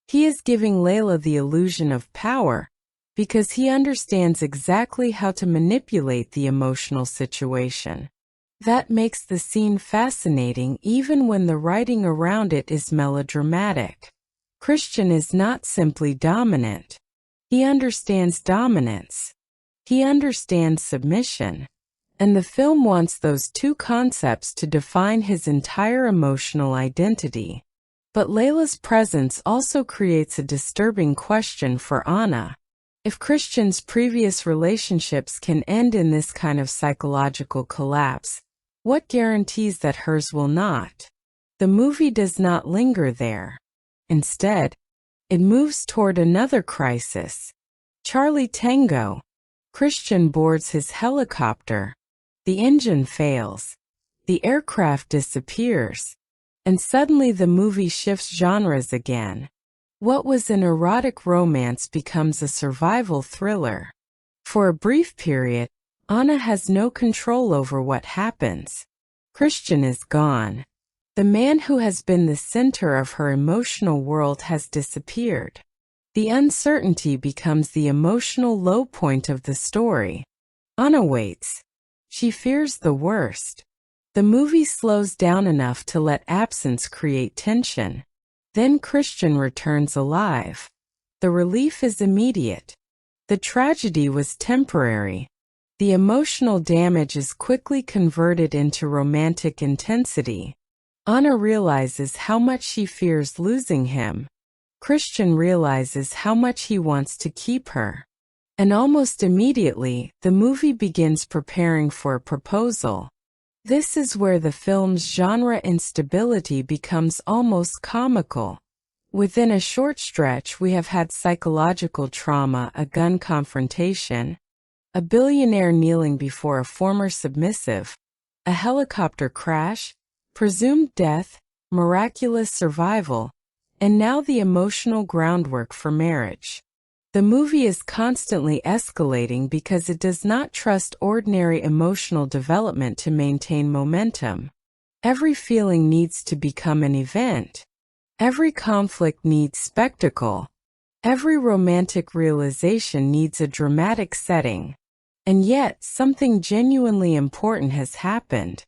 He is giving Layla the illusion of power, because he understands exactly how to manipulate the emotional situation. That makes the scene fascinating even when the writing around it is melodramatic. Christian is not simply dominant. He understands dominance. He understands submission. And the film wants those two concepts to define his entire emotional identity. But Layla's presence also creates a disturbing question for Anna. If Christian's previous relationships can end in this kind of psychological collapse, what guarantees that hers will not? The movie does not linger there. Instead, it moves toward another crisis. Charlie Tango. Christian boards his helicopter. The engine fails. The aircraft disappears. And suddenly the movie shifts genres again. What was an erotic romance becomes a survival thriller. For a brief period, Anna has no control over what happens. Christian is gone. The man who has been the center of her emotional world has disappeared. The uncertainty becomes the emotional low point of the story. Anna waits. She fears the worst. The movie slows down enough to let absence create tension. Then Christian returns alive. The relief is immediate. The tragedy was temporary. The emotional damage is quickly converted into romantic intensity. Anna realizes how much she fears losing him. Christian realizes how much he wants to keep her. And almost immediately, the movie begins preparing for a proposal. This is where the film's genre instability becomes almost comical. Within a short stretch, we have had psychological trauma, a gun confrontation, a billionaire kneeling before a former submissive, a helicopter crash, presumed death, miraculous survival, and now the emotional groundwork for marriage. The movie is constantly escalating because it does not trust ordinary emotional development to maintain momentum. Every feeling needs to become an event. Every conflict needs spectacle. Every romantic realization needs a dramatic setting. And yet, something genuinely important has happened.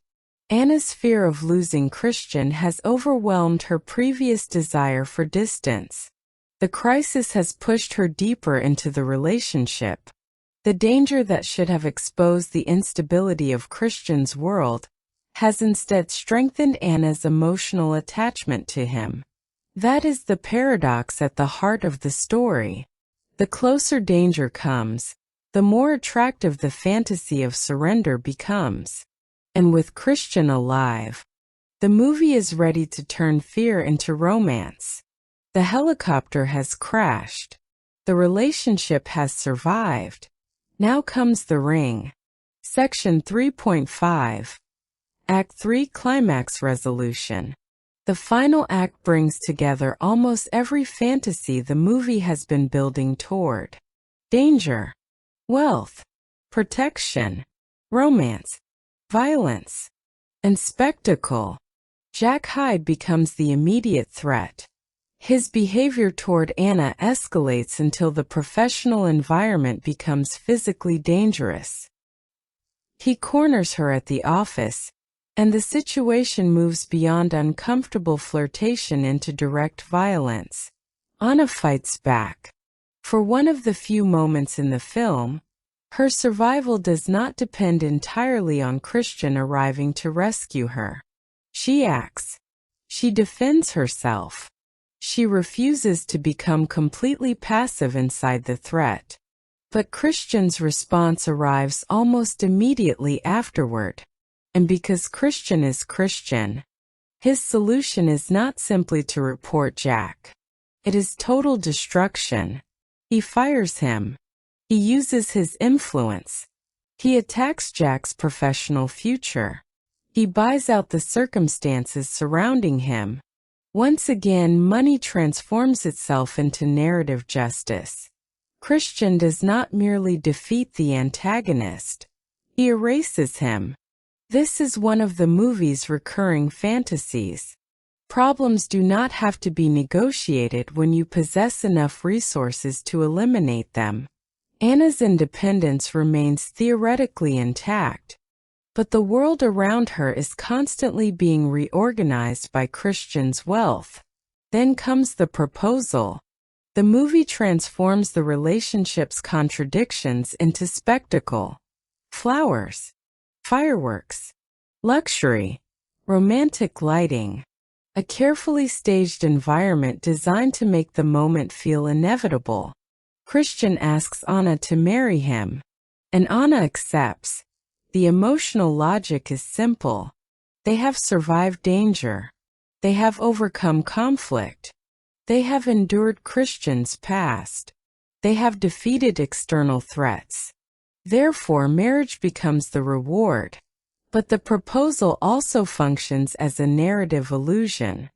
Anna's fear of losing Christian has overwhelmed her previous desire for distance. The crisis has pushed her deeper into the relationship. The danger that should have exposed the instability of Christian's world has instead strengthened Anna's emotional attachment to him. That is the paradox at the heart of the story. The closer danger comes, the more attractive the fantasy of surrender becomes. And with Christian alive, the movie is ready to turn fear into romance. The helicopter has crashed. The relationship has survived. Now comes the ring. Section 3.5. Act 3 Climax Resolution. The final act brings together almost every fantasy the movie has been building toward. Danger, wealth, protection, romance, violence, and spectacle. Jack Hyde becomes the immediate threat. His behavior toward Anna escalates until the professional environment becomes physically dangerous. He corners her at the office, and the situation moves beyond uncomfortable flirtation into direct violence. Anna fights back. For one of the few moments in the film, her survival does not depend entirely on Christian arriving to rescue her. She acts. She defends herself. She refuses to become completely passive inside the threat. But Christian's response arrives almost immediately afterward. And because Christian is Christian, his solution is not simply to report Jack. It is total destruction. He fires him. He uses his influence. He attacks Jack's professional future. He buys out the circumstances surrounding him. Once again, money transforms itself into narrative justice. Christian does not merely defeat the antagonist. He erases him. This is one of the movie's recurring fantasies. Problems do not have to be negotiated when you possess enough resources to eliminate them. Anna's independence remains theoretically intact, but the world around her is constantly being reorganized by Christian's wealth. Then comes the proposal. The movie transforms the relationship's contradictions into spectacle. Flowers, fireworks, luxury, romantic lighting. A carefully staged environment designed to make the moment feel inevitable. Christian asks Anna to marry him, and Anna accepts. The emotional logic is simple. They have survived danger. They have overcome conflict. They have endured Christian's past. They have defeated external threats. Therefore, marriage becomes the reward. But the proposal also functions as a narrative illusion.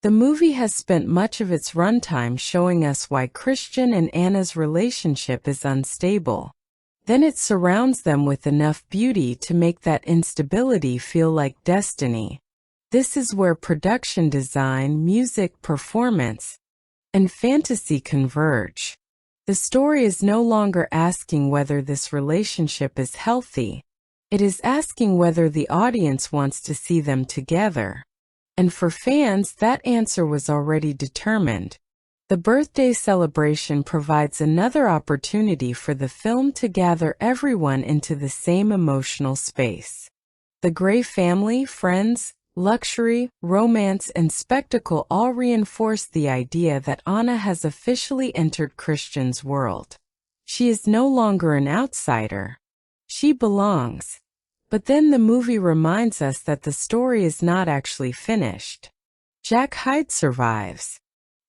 The movie has spent much of its runtime showing us why Christian and Anna's relationship is unstable. Then it surrounds them with enough beauty to make that instability feel like destiny. This is where production design, music, performance, and fantasy converge. The story is no longer asking whether this relationship is healthy. It is asking whether the audience wants to see them together. And for fans, that answer was already determined. The birthday celebration provides another opportunity for the film to gather everyone into the same emotional space. The Grey family, friends, luxury, romance, and spectacle all reinforce the idea that Anna has officially entered Christian's world. She is no longer an outsider. She belongs. But then the movie reminds us that the story is not actually finished. Jack Hyde survives.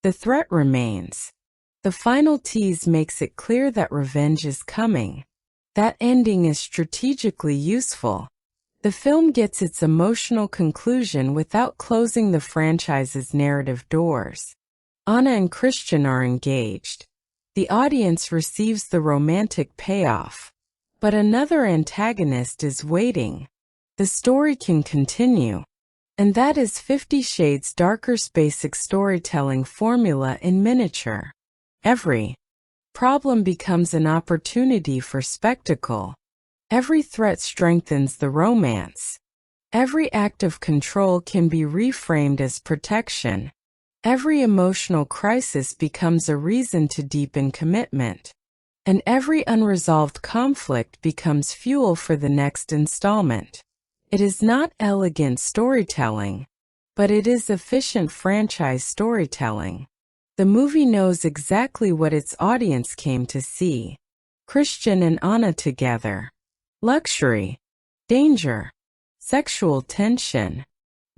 The threat remains. The final tease makes it clear that revenge is coming. That ending is strategically useful. The film gets its emotional conclusion without closing the franchise's narrative doors. Anna and Christian are engaged. The audience receives the romantic payoff. But another antagonist is waiting. The story can continue. And that is 50 Shades Darker's basic storytelling formula in miniature. Every problem becomes an opportunity for spectacle. Every threat strengthens the romance. Every act of control can be reframed as protection. Every emotional crisis becomes a reason to deepen commitment. And every unresolved conflict becomes fuel for the next installment. It is not elegant storytelling, but it is efficient franchise storytelling. The movie knows exactly what its audience came to see. Christian and Anna together. Luxury, danger, sexual tension,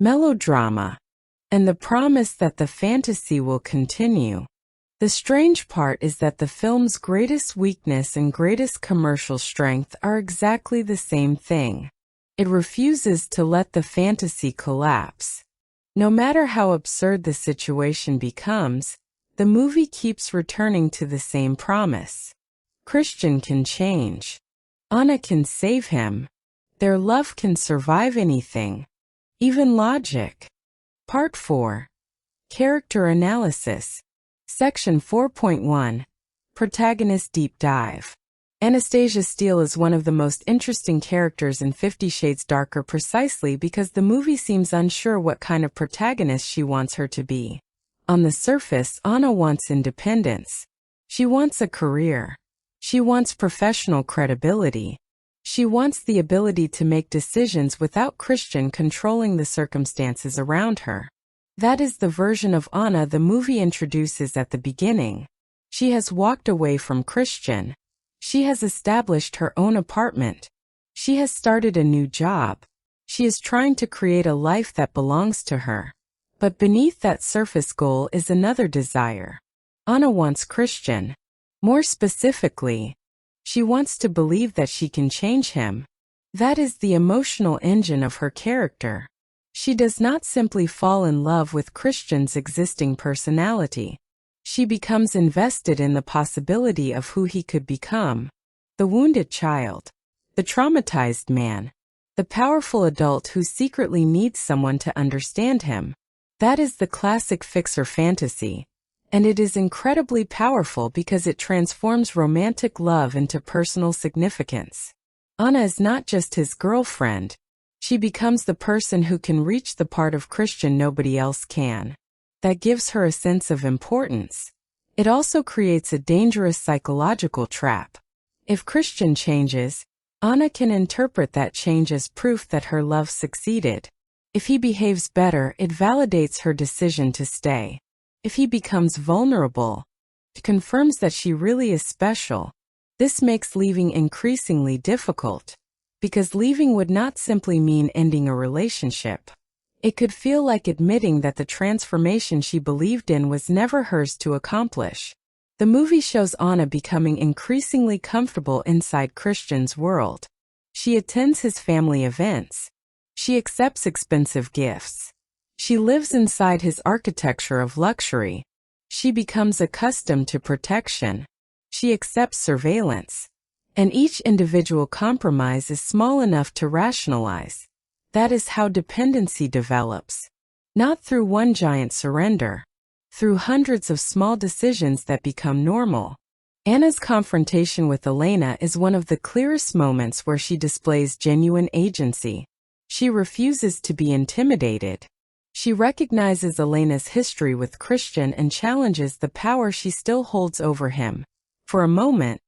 melodrama, and the promise that the fantasy will continue. The strange part is that the film's greatest weakness and greatest commercial strength are exactly the same thing. It refuses to let the fantasy collapse. No matter how absurd the situation becomes, the movie keeps returning to the same promise. Christian can change. Anna can save him. Their love can survive anything, even logic. Part 4. Character Analysis. Section 4.1. Protagonist Deep Dive. Anastasia Steele is one of the most interesting characters in 50 Shades Darker precisely because the movie seems unsure what kind of protagonist she wants her to be. On the surface, Anna wants independence. She wants a career. She wants professional credibility. She wants the ability to make decisions without Christian controlling the circumstances around her. That is the version of Anna the movie introduces at the beginning. She has walked away from Christian. She has established her own apartment. She has started a new job. She is trying to create a life that belongs to her. But beneath that surface goal is another desire. Anna wants Christian. More specifically, she wants to believe that she can change him. That is the emotional engine of her character. She does not simply fall in love with Christian's existing personality. She becomes invested in the possibility of who he could become. The wounded child. The traumatized man. The powerful adult who secretly needs someone to understand him. That is the classic fixer fantasy. And it is incredibly powerful because it transforms romantic love into personal significance. Anna is not just his girlfriend. She becomes the person who can reach the part of Christian nobody else can. That gives her a sense of importance. It also creates a dangerous psychological trap. If Christian changes, Anna can interpret that change as proof that her love succeeded. If he behaves better, it validates her decision to stay. If he becomes vulnerable, it confirms that she really is special. This makes leaving increasingly difficult, because leaving would not simply mean ending a relationship. It could feel like admitting that the transformation she believed in was never hers to accomplish. The movie shows Anna becoming increasingly comfortable inside Christian's world. She attends his family events. She accepts expensive gifts. She lives inside his architecture of luxury. She becomes accustomed to protection. She accepts surveillance. And each individual compromise is small enough to rationalize. That is how dependency develops. Not through one giant surrender. Through hundreds of small decisions that become normal. Anna's confrontation with Elena is one of the clearest moments where she displays genuine agency. She refuses to be intimidated. She recognizes Elena's history with Christian and challenges the power she still holds over him. For a moment,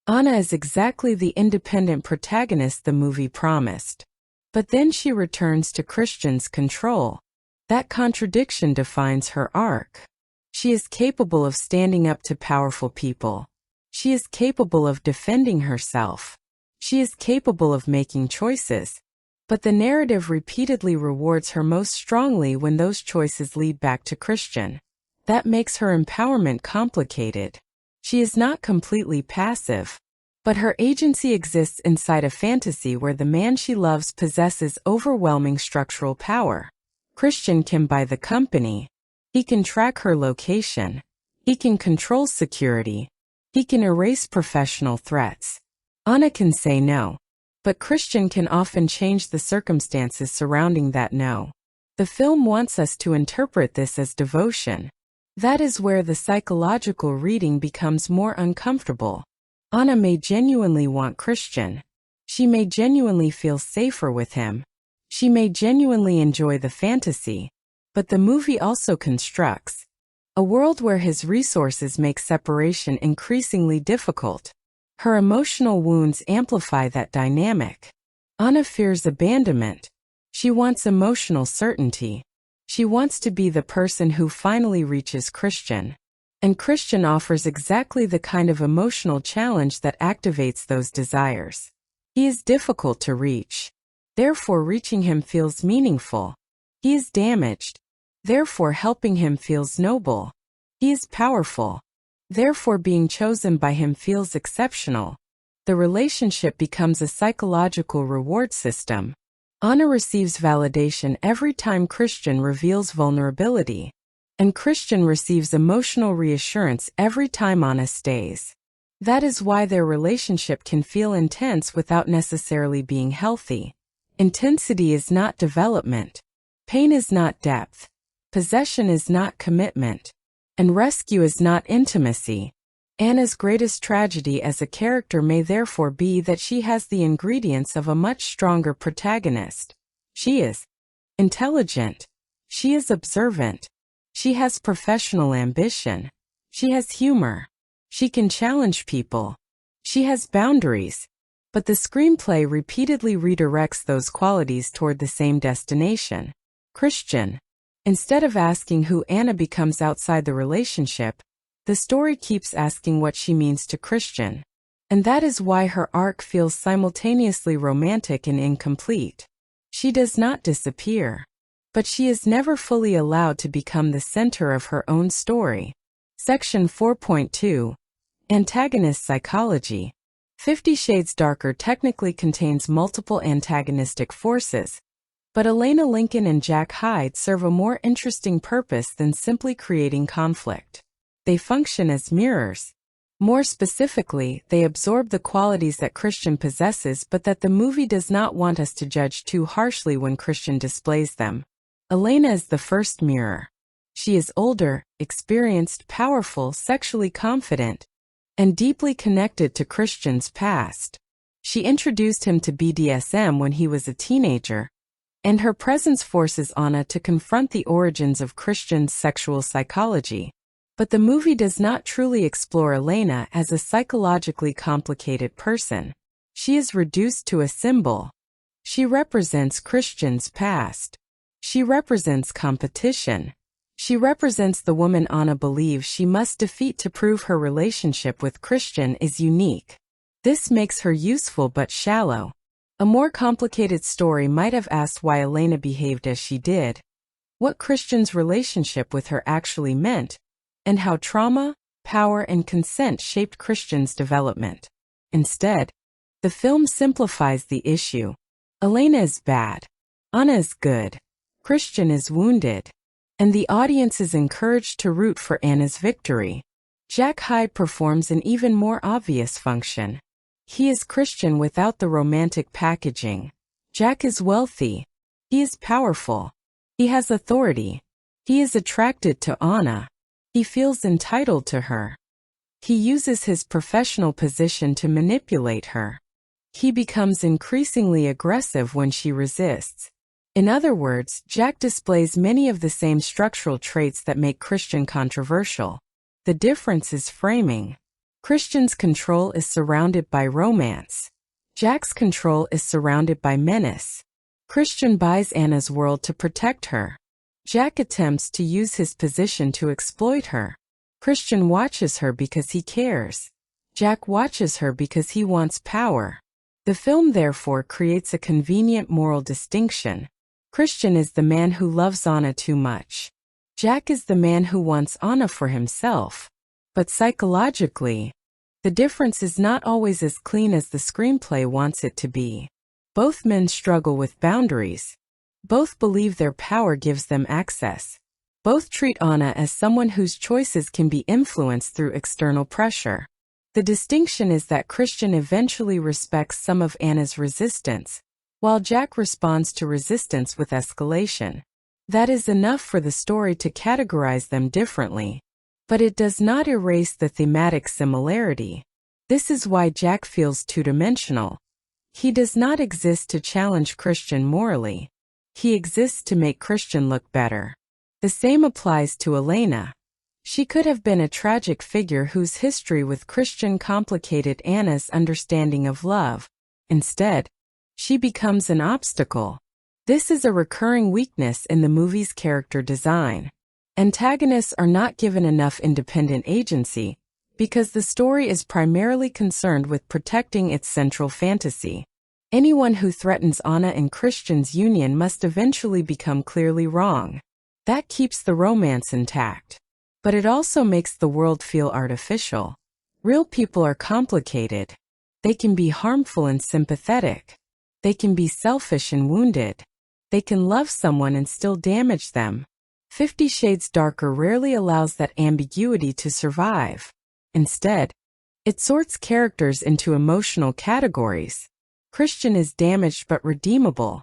Anna is exactly the independent protagonist the movie promised. But then she returns to Christian's control. That contradiction defines her arc. She is capable of standing up to powerful people. She is capable of defending herself. She is capable of making choices. But the narrative repeatedly rewards her most strongly when those choices lead back to Christian. That makes her empowerment complicated. She is not completely passive. But her agency exists inside a fantasy where the man she loves possesses overwhelming structural power. Christian can buy the company. He can track her location. He can control security. He can erase professional threats. Anna can say no. But Christian can often change the circumstances surrounding that no. The film wants us to interpret this as devotion. That is where the psychological reading becomes more uncomfortable. Anna may genuinely want Christian. She may genuinely feel safer with him. She may genuinely enjoy the fantasy. But the movie also constructs a world where his resources make separation increasingly difficult. Her emotional wounds amplify that dynamic. Anna fears abandonment. She wants emotional certainty. She wants to be the person who finally reaches Christian. And Christian offers exactly the kind of emotional challenge that activates those desires. He is difficult to reach. Therefore, reaching him feels meaningful. He is damaged. Therefore, helping him feels noble. He is powerful. Therefore, being chosen by him feels exceptional. The relationship becomes a psychological reward system. Anna receives validation every time Christian reveals vulnerability. And Christian receives emotional reassurance every time Anna stays. That is why their relationship can feel intense without necessarily being healthy. Intensity is not development. Pain is not depth. Possession is not commitment. And rescue is not intimacy. Anna's greatest tragedy as a character may therefore be that she has the ingredients of a much stronger protagonist. She is intelligent. She is observant. She has professional ambition. She has humor. She can challenge people. She has boundaries. But the screenplay repeatedly redirects those qualities toward the same destination. Christian. Instead of asking who Anna becomes outside the relationship, the story keeps asking what she means to Christian. And that is why her arc feels simultaneously romantic and incomplete. She does not disappear. But she is never fully allowed to become the center of her own story. Section 4.2. Antagonist Psychology. 50 Shades Darker technically contains multiple antagonistic forces, but Elena Lincoln and Jack Hyde serve a more interesting purpose than simply creating conflict. They function as mirrors. More specifically, they absorb the qualities that Christian possesses but that the movie does not want us to judge too harshly when Christian displays them. Elena is the first mirror. She is older, experienced, powerful, sexually confident, and deeply connected to Christian's past. She introduced him to BDSM when he was a teenager, and her presence forces Anna to confront the origins of Christian's sexual psychology. But the movie does not truly explore Elena as a psychologically complicated person. She is reduced to a symbol. She represents Christian's past. She represents competition. She represents the woman Anna believes she must defeat to prove her relationship with Christian is unique. This makes her useful but shallow. A more complicated story might have asked why Elena behaved as she did, what Christian's relationship with her actually meant, and how trauma, power, and consent shaped Christian's development. Instead, the film simplifies the issue. Elena is bad. Anna is good. Christian is wounded. And the audience is encouraged to root for Anna's victory. Jack Hyde performs an even more obvious function. He is Christian without the romantic packaging. Jack is wealthy. He is powerful. He has authority. He is attracted to Anna. He feels entitled to her. He uses his professional position to manipulate her. He becomes increasingly aggressive when she resists. In other words, Jack displays many of the same structural traits that make Christian controversial. The difference is framing. Christian's control is surrounded by romance. Jack's control is surrounded by menace. Christian buys Anna's world to protect her. Jack attempts to use his position to exploit her. Christian watches her because he cares. Jack watches her because he wants power. The film therefore creates a convenient moral distinction. Christian is the man who loves Anna too much. Jack is the man who wants Anna for himself. But psychologically, the difference is not always as clean as the screenplay wants it to be. Both men struggle with boundaries. Both believe their power gives them access. Both treat Anna as someone whose choices can be influenced through external pressure. The distinction is that Christian eventually respects some of Anna's resistance, while Jack responds to resistance with escalation. That is enough for the story to categorize them differently. But it does not erase the thematic similarity. This is why Jack feels two-dimensional. He does not exist to challenge Christian morally. He exists to make Christian look better. The same applies to Elena. She could have been a tragic figure whose history with Christian complicated Anna's understanding of love. Instead, she becomes an obstacle. This is a recurring weakness in the movie's character design. Antagonists are not given enough independent agency, because the story is primarily concerned with protecting its central fantasy. Anyone who threatens Anna and Christian's union must eventually become clearly wrong. That keeps the romance intact. But it also makes the world feel artificial. Real people are complicated. They can be harmful and sympathetic. They can be selfish and wounded. They can love someone and still damage them. 50 Shades Darker rarely allows that ambiguity to survive. Instead, it sorts characters into emotional categories. Christian is damaged but redeemable.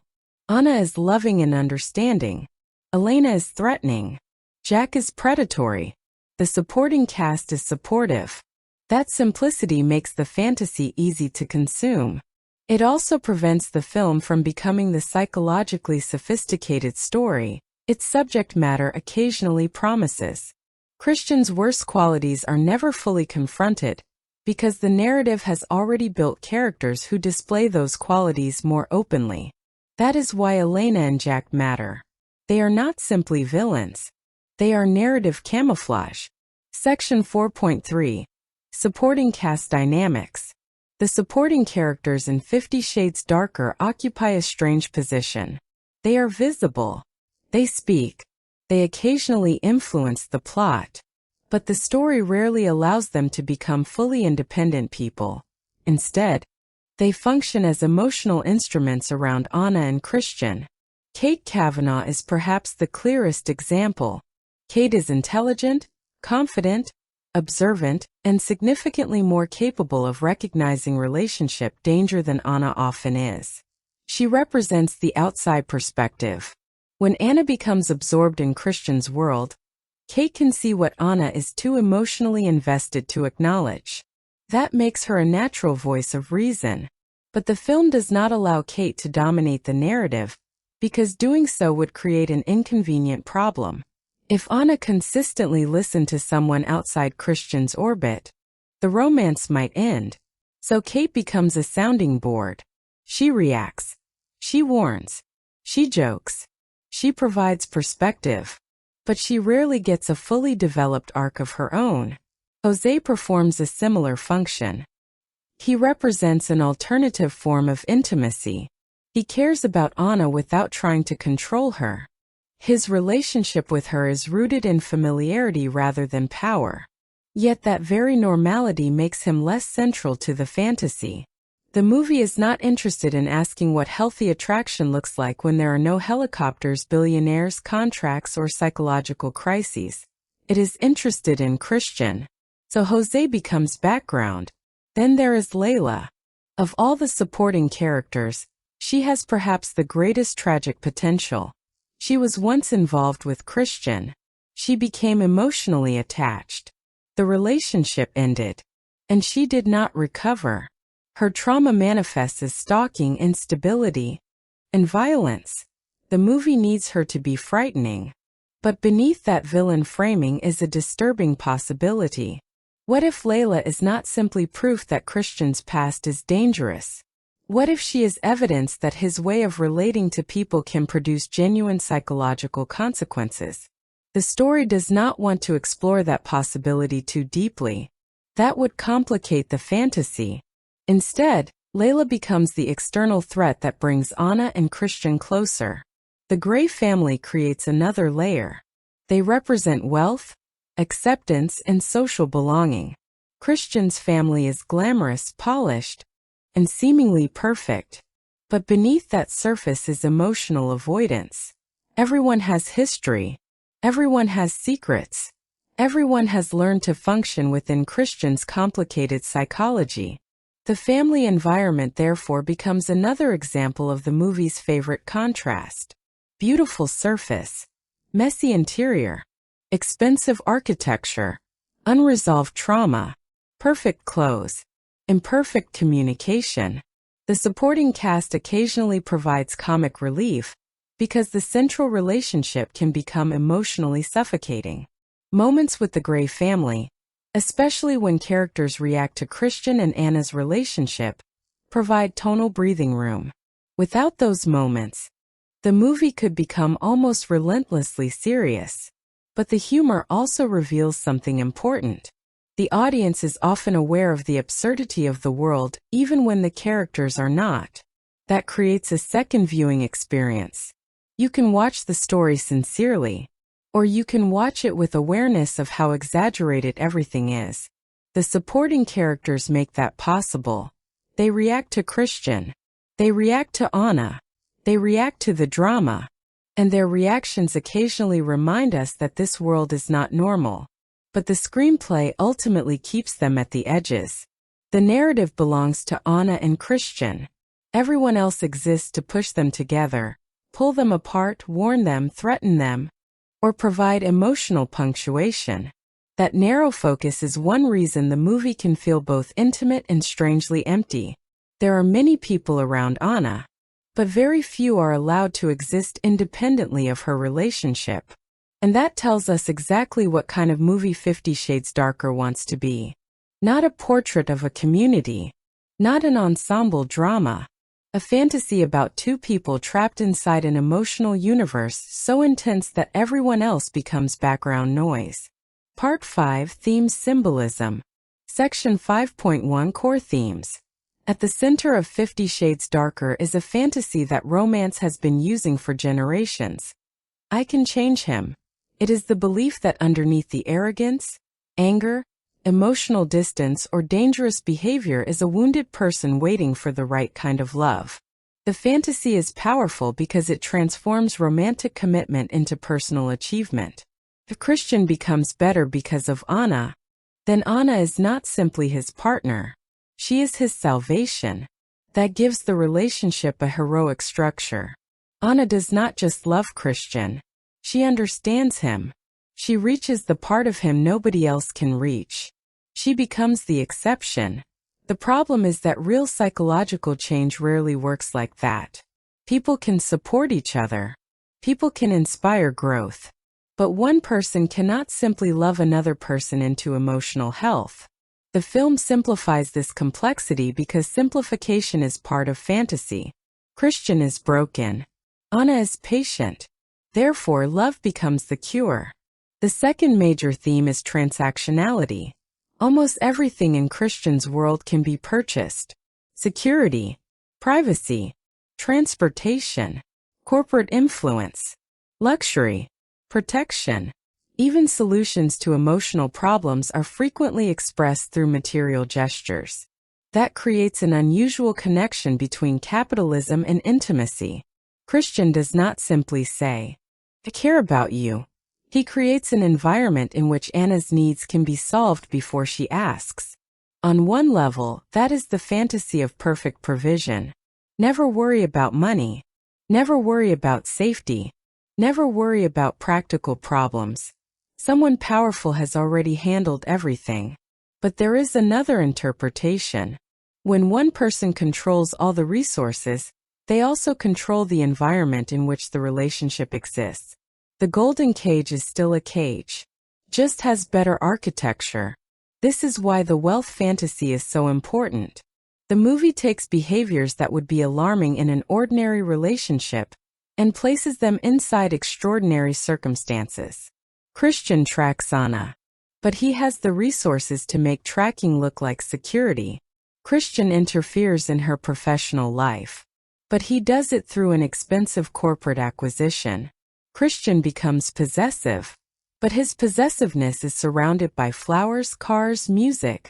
Anna is loving and understanding. Elena is threatening. Jack is predatory. The supporting cast is supportive. That simplicity makes the fantasy easy to consume. It also prevents the film from becoming the psychologically sophisticated story its subject matter occasionally promises. Christian's worst qualities are never fully confronted, because the narrative has already built characters who display those qualities more openly. That is why Elena and Jack matter. They are not simply villains. They are narrative camouflage. Section 4.3. Supporting Cast Dynamics. The supporting characters in 50 Shades Darker occupy a strange position. They are visible. They speak. They occasionally influence the plot. But the story rarely allows them to become fully independent people. Instead, they function as emotional instruments around Anna and Christian. Kate Kavanaugh is perhaps the clearest example. Kate is intelligent, confident, observant, and significantly more capable of recognizing relationship danger than Anna often is. She represents the outside perspective. When Anna becomes absorbed in Christian's world, Kate can see what Anna is too emotionally invested to acknowledge. That makes her a natural voice of reason. But the film does not allow Kate to dominate the narrative, because doing so would create an inconvenient problem. If Anna consistently listened to someone outside Christian's orbit, the romance might end. So Kate becomes a sounding board. She reacts. She warns. She jokes. She provides perspective. But she rarely gets a fully developed arc of her own. Jose performs a similar function. He represents an alternative form of intimacy. He cares about Anna without trying to control her. His relationship with her is rooted in familiarity rather than power. Yet that very normality makes him less central to the fantasy. The movie is not interested in asking what healthy attraction looks like when there are no helicopters, billionaires, contracts, or psychological crises. It is interested in Christian. So Jose becomes background. Then there is Layla. Of all the supporting characters, she has perhaps the greatest tragic potential. She was once involved with Christian. She became emotionally attached. The relationship ended, and she did not recover. Her trauma manifests as stalking, instability, and violence. The movie needs her to be frightening. But beneath that villain framing is a disturbing possibility. What if Layla is not simply proof that Christian's past is dangerous? What if she is evidence that his way of relating to people can produce genuine psychological consequences? The story does not want to explore that possibility too deeply. That would complicate the fantasy. Instead, Layla becomes the external threat that brings Anna and Christian closer. The Gray family creates another layer. They represent wealth, acceptance, and social belonging. Christian's family is glamorous, polished, and seemingly perfect. But beneath that surface is emotional avoidance. Everyone has history. Everyone has secrets. Everyone has learned to function within Christian's complicated psychology. The family environment therefore becomes another example of the movie's favorite contrast. Beautiful surface, messy interior, expensive architecture, unresolved trauma, perfect clothes, imperfect communication. The supporting cast occasionally provides comic relief, because the central relationship can become emotionally suffocating. Moments with the Gray family, especially when characters react to Christian and Anna's relationship, provide tonal breathing room. Without those moments, the movie could become almost relentlessly serious. But the humor also reveals something important. The audience is often aware of the absurdity of the world, even when the characters are not. That creates a second viewing experience. You can watch the story sincerely, or you can watch it with awareness of how exaggerated everything is. The supporting characters make that possible. They react to Christian. They react to Anna. They react to the drama. And their reactions occasionally remind us that this world is not normal. But the screenplay ultimately keeps them at the edges. The narrative belongs to Anna and Christian. Everyone else exists to push them together, pull them apart, warn them, threaten them, or provide emotional punctuation. That narrow focus is one reason the movie can feel both intimate and strangely empty. There are many people around Anna, but very few are allowed to exist independently of her relationship. And that tells us exactly what kind of movie 50 Shades Darker wants to be. Not a portrait of a community. Not an ensemble drama. A fantasy about two people trapped inside an emotional universe so intense that everyone else becomes background noise. Part 5 Themes Symbolism. Section 5.1 Core Themes. At the center of 50 Shades Darker is a fantasy that romance has been using for generations. I can change him. It is the belief that underneath the arrogance, anger, emotional distance, or dangerous behavior is a wounded person waiting for the right kind of love. The fantasy is powerful because it transforms romantic commitment into personal achievement. If Christian becomes better because of Anna, then Anna is not simply his partner. She is his salvation. That gives the relationship a heroic structure. Anna does not just love Christian. She understands him. She reaches the part of him nobody else can reach. She becomes the exception. The problem is that real psychological change rarely works like that. People can support each other. People can inspire growth. But one person cannot simply love another person into emotional health. The film simplifies this complexity because simplification is part of fantasy. Christian is broken. Anna is patient. Therefore, love becomes the cure. The second major theme is transactionality. Almost everything in Christian's world can be purchased. Security, privacy, transportation, corporate influence, luxury, protection. Even solutions to emotional problems are frequently expressed through material gestures. That creates an unusual connection between capitalism and intimacy. Christian does not simply say, "I care about you." He creates an environment in which Anna's needs can be solved before she asks. On one level, that is the fantasy of perfect provision. Never worry about money. Never worry about safety. Never worry about practical problems. Someone powerful has already handled everything. But there is another interpretation. When one person controls all the resources, they also control the environment in which the relationship exists. The golden cage is still a cage, just has better architecture. This is why the wealth fantasy is so important. The movie takes behaviors that would be alarming in an ordinary relationship and places them inside extraordinary circumstances. Christian tracks Anna, but he has the resources to make tracking look like security. Christian interferes in her professional life, but he does it through an expensive corporate acquisition. Christian becomes possessive, but his possessiveness is surrounded by flowers, cars, music,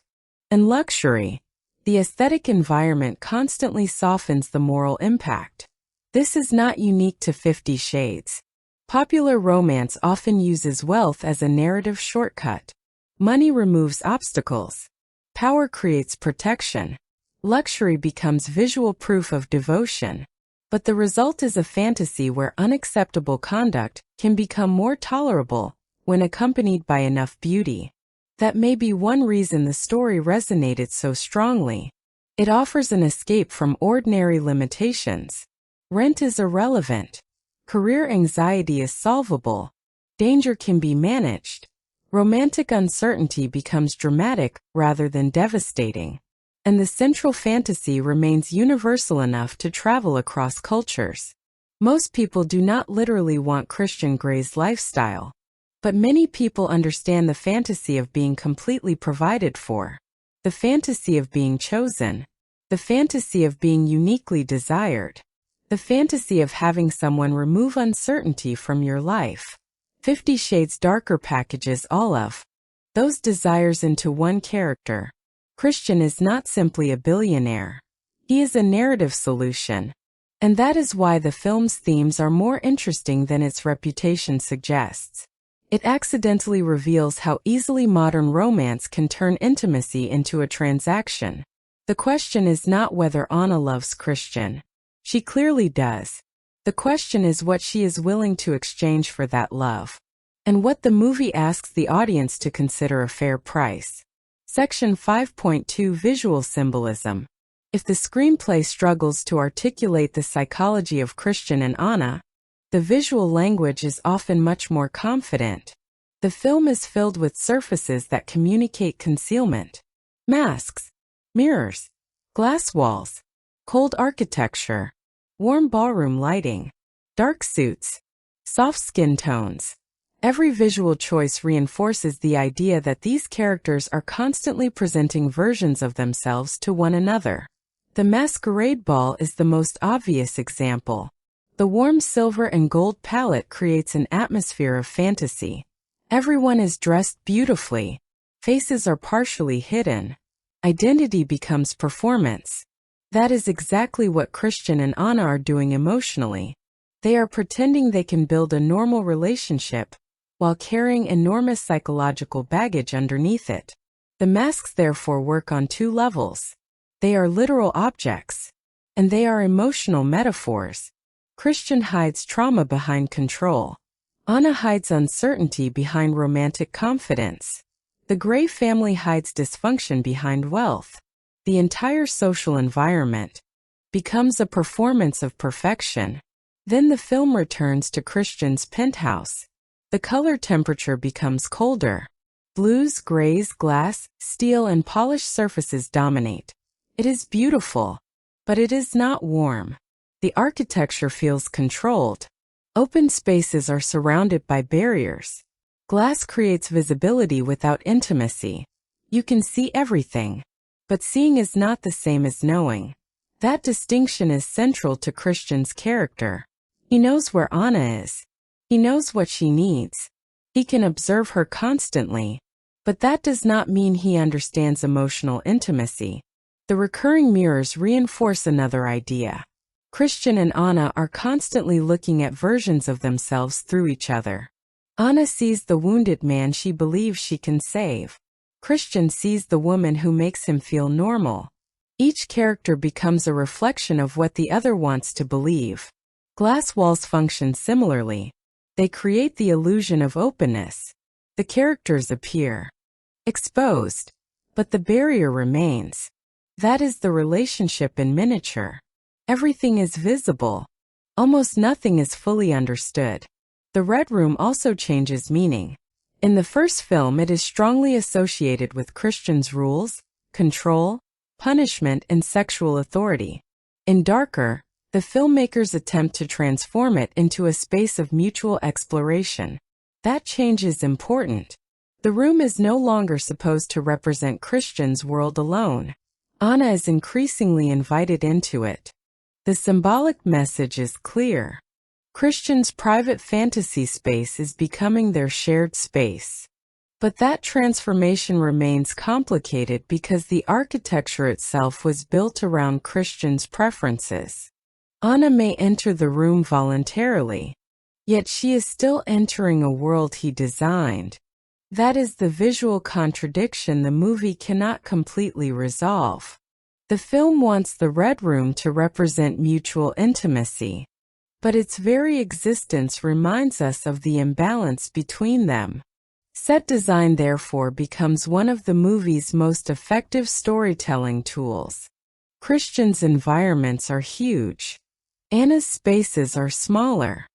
and luxury. The aesthetic environment constantly softens the moral impact. This is not unique to 50 Shades. Popular romance often uses wealth as a narrative shortcut. Money removes obstacles. Power creates protection. Luxury becomes visual proof of devotion. But the result is a fantasy where unacceptable conduct can become more tolerable when accompanied by enough beauty. That may be one reason the story resonated so strongly. It offers an escape from ordinary limitations. Rent is irrelevant. Career anxiety is solvable. Danger can be managed. Romantic uncertainty becomes dramatic rather than devastating. And the central fantasy remains universal enough to travel across cultures. Most people do not literally want Christian Grey's lifestyle. But many people understand the fantasy of being completely provided for. The fantasy of being chosen. The fantasy of being uniquely desired. The fantasy of having someone remove uncertainty from your life. 50 Shades Darker packages all of those desires into one character. Christian is not simply a billionaire. He is a narrative solution. And that is why the film's themes are more interesting than its reputation suggests. It accidentally reveals how easily modern romance can turn intimacy into a transaction. The question is not whether Anna loves Christian. She clearly does. The question is what she is willing to exchange for that love. And what the movie asks the audience to consider a fair price. Section 5.2 Visual Symbolism. If the screenplay struggles to articulate the psychology of Christian and Anna, The visual language is often much more confident. The film is filled with surfaces that communicate concealment. Masks, mirrors, glass walls, cold architecture, warm ballroom lighting, dark suits, soft skin tones. Every visual choice reinforces the idea that these characters are constantly presenting versions of themselves to one another. The masquerade ball is the most obvious example. The warm silver and gold palette creates an atmosphere of fantasy. Everyone is dressed beautifully. Faces are partially hidden. Identity becomes performance. That is exactly what Christian and Anna are doing emotionally. They are pretending they can build a normal relationship, while carrying enormous psychological baggage underneath it. The masks therefore work on two levels. They are literal objects, and they are emotional metaphors. Christian hides trauma behind control. Anna hides uncertainty behind romantic confidence. The Grey family hides dysfunction behind wealth. The entire social environment becomes a performance of perfection. Then the film returns to Christian's penthouse. The color temperature becomes colder. Blues, grays, glass, steel, and polished surfaces dominate. It is beautiful, but it is not warm. The architecture feels controlled. Open spaces are surrounded by barriers. Glass creates visibility without intimacy. You can see everything, but seeing is not the same as knowing. That distinction is central to Christian's character. He knows where Anna is. He knows what she needs. He can observe her constantly, but that does not mean he understands emotional intimacy. The recurring mirrors reinforce another idea. Christian and Anna are constantly looking at versions of themselves through each other. Anna sees the wounded man she believes she can save. Christian sees the woman who makes him feel normal. Each character becomes a reflection of what the other wants to believe. Glass walls function similarly. They create the illusion of openness. The characters appear exposed, but the barrier remains. That is the relationship in miniature. Everything is visible. Almost nothing is fully understood. The Red Room also changes meaning. In the first film, it is strongly associated with Christian's rules, control, punishment, and sexual authority. In Darker, the filmmakers attempt to transform it into a space of mutual exploration. That change is important. The room is no longer supposed to represent Christian's world alone. Anna is increasingly invited into it. The symbolic message is clear. Christian's private fantasy space is becoming their shared space. But that transformation remains complicated because the architecture itself was built around Christian's preferences. Anna may enter the room voluntarily, yet she is still entering a world he designed. That is the visual contradiction the movie cannot completely resolve. The film wants the Red Room to represent mutual intimacy, but its very existence reminds us of the imbalance between them. Set design therefore becomes one of the movie's most effective storytelling tools. Christian's environments are huge. Anna's spaces are smaller.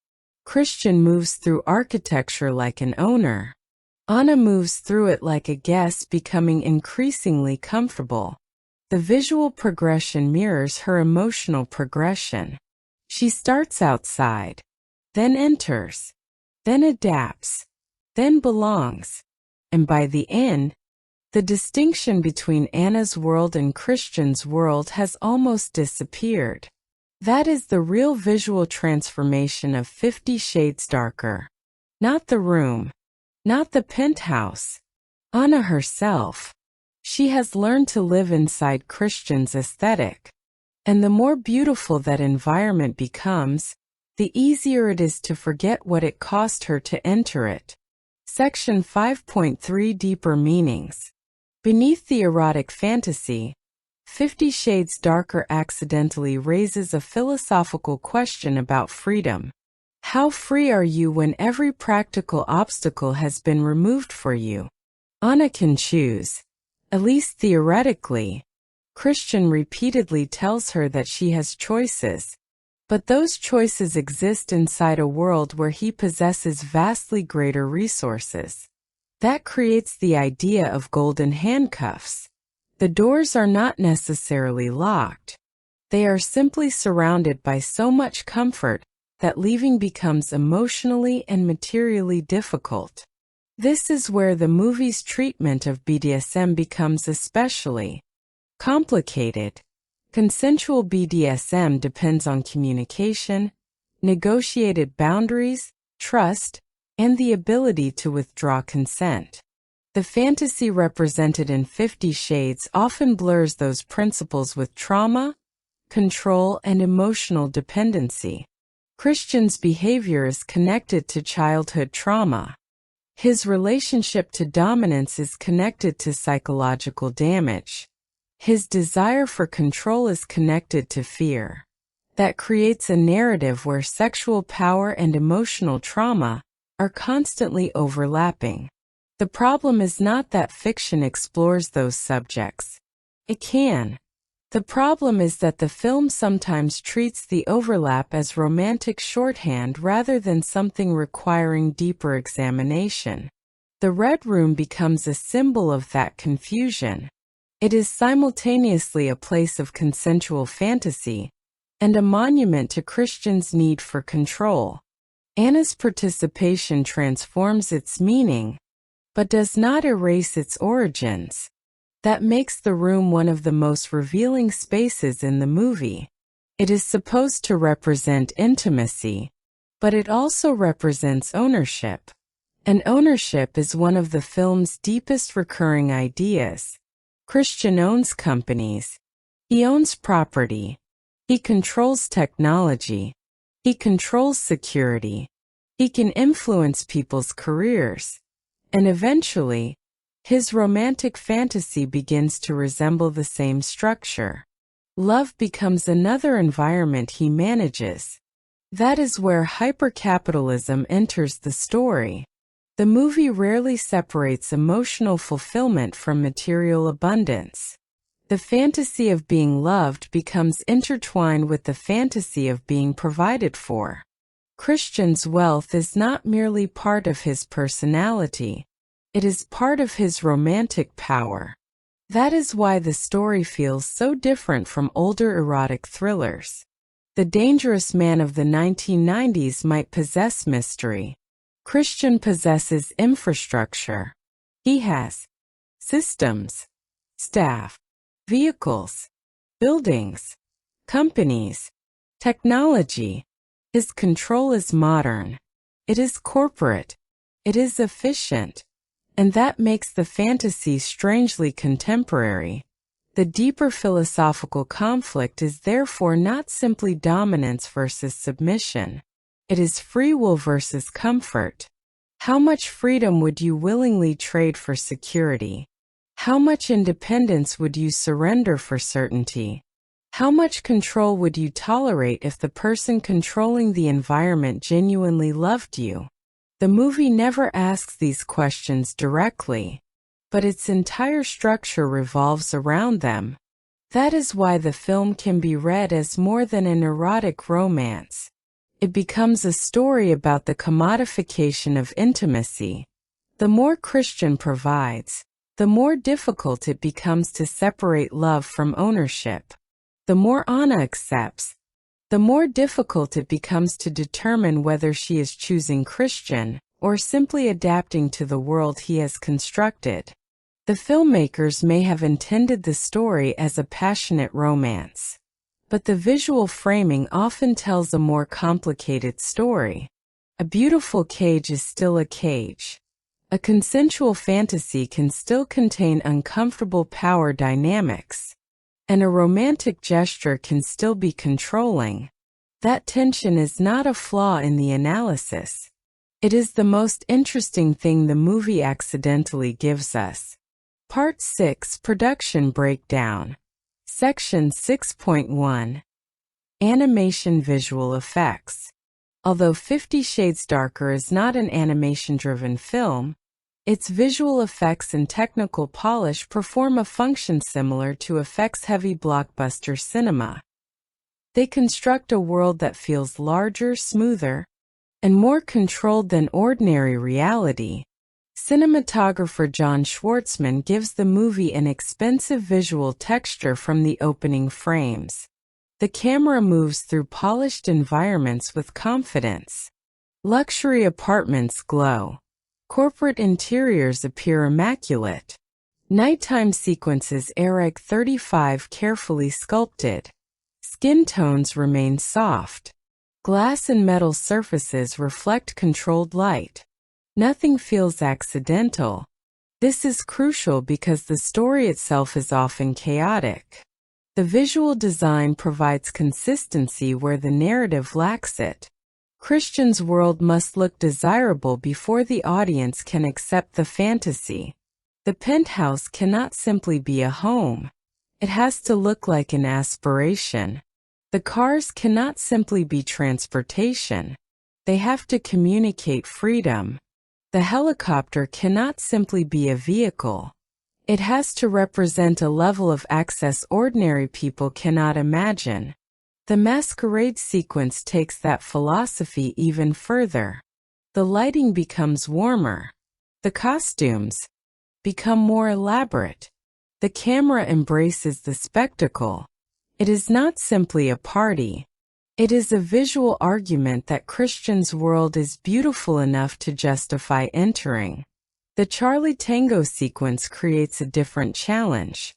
Christian moves through architecture like an owner. Anna moves through it like a guest, becoming increasingly comfortable. The visual progression mirrors her emotional progression. She starts outside, then enters, then adapts, then belongs, and by the end, the distinction between Anna's world and Christian's world has almost disappeared. That is the real visual transformation of 50 Shades Darker. Not the room, not the penthouse. Anna herself. She has learned to live inside Christian's aesthetic. And the more beautiful that environment becomes, the easier it is to forget what it cost her to enter it. Section 5.3 Deeper Meanings. Beneath the erotic fantasy, 50 Shades Darker accidentally raises a philosophical question about freedom. How free are you when every practical obstacle has been removed for you? Anna can choose, at least theoretically. Christian repeatedly tells her that she has choices, But those choices exist inside a world where he possesses vastly greater resources. That creates the idea of golden handcuffs. The doors are not necessarily locked. They are simply surrounded by so much comfort that leaving becomes emotionally and materially difficult. This is where the movie's treatment of BDSM becomes especially complicated. Consensual BDSM depends on communication, negotiated boundaries, trust, and the ability to withdraw consent. The fantasy represented in 50 Shades often blurs those principles with trauma, control, and emotional dependency. Christian's behavior is connected to childhood trauma. His relationship to dominance is connected to psychological damage. His desire for control is connected to fear. That creates a narrative where sexual power and emotional trauma are constantly overlapping. The problem is not that fiction explores those subjects. It can. The problem is that the film sometimes treats the overlap as romantic shorthand rather than something requiring deeper examination. The Red Room becomes a symbol of that confusion. It is simultaneously a place of consensual fantasy and a monument to Christian's need for control. Anna's participation transforms its meaning, but does not erase its origins. That makes the room one of the most revealing spaces in the movie. It is supposed to represent intimacy, but it also represents ownership. And ownership is one of the film's deepest recurring ideas. Christian owns companies. He owns property. He controls technology. He controls security. He can influence people's careers. And eventually, his romantic fantasy begins to resemble the same structure. Love becomes another environment he manages. That is where hypercapitalism enters the story. The movie rarely separates emotional fulfillment from material abundance. The fantasy of being loved becomes intertwined with the fantasy of being provided for. Christian's wealth is not merely part of his personality. It is part of his romantic power. That is why the story feels so different from older erotic thrillers. The Dangerous Man of the 1990s might possess mystery. Christian possesses infrastructure. He has systems, staff, vehicles, buildings, companies, technology. His control is modern. It is corporate. It is efficient. And that makes the fantasy strangely contemporary. The deeper philosophical conflict is therefore not simply dominance versus submission. It is free will versus comfort. How much freedom would you willingly trade for security? How much independence would you surrender for certainty? How much control would you tolerate if the person controlling the environment genuinely loved you? The movie never asks these questions directly, but its entire structure revolves around them. That is why the film can be read as more than an erotic romance. It becomes a story about the commodification of intimacy. The more Christian provides, the more difficult it becomes to separate love from ownership. The more Anna accepts, the more difficult it becomes to determine whether she is choosing Christian or simply adapting to the world he has constructed. The filmmakers may have intended the story as a passionate romance, but the visual framing often tells a more complicated story. A beautiful cage is still a cage. A consensual fantasy can still contain uncomfortable power dynamics, and a romantic gesture can still be controlling. That tension is not a flaw in the analysis. It is the most interesting thing the movie accidentally gives us. Part 6 Production Breakdown. Section 6.1 Animation Visual Effects. Although 50 Shades Darker is not an animation-driven film, its visual effects and technical polish perform a function similar to effects-heavy blockbuster cinema. They construct a world that feels larger, smoother, and more controlled than ordinary reality. Cinematographer John Schwartzman gives the movie an expensive visual texture from the opening frames. The camera moves through polished environments with confidence. Luxury apartments glow. Corporate interiors appear immaculate. Nighttime sequences Eric 35 carefully sculpted. Skin tones remain soft. Glass and metal surfaces reflect controlled light. Nothing feels accidental. This is crucial because the story itself is often chaotic. The visual design provides consistency where the narrative lacks it. Christian's world must look desirable before the audience can accept the fantasy. The penthouse cannot simply be a home. It has to look like an aspiration. The cars cannot simply be transportation. They have to communicate freedom. The helicopter cannot simply be a vehicle. It has to represent a level of access ordinary people cannot imagine. The masquerade sequence takes that philosophy even further. The lighting becomes warmer. The costumes become more elaborate. The camera embraces the spectacle. It is not simply a party. It is a visual argument that Christian's world is beautiful enough to justify entering. The Charlie Tango sequence creates a different challenge.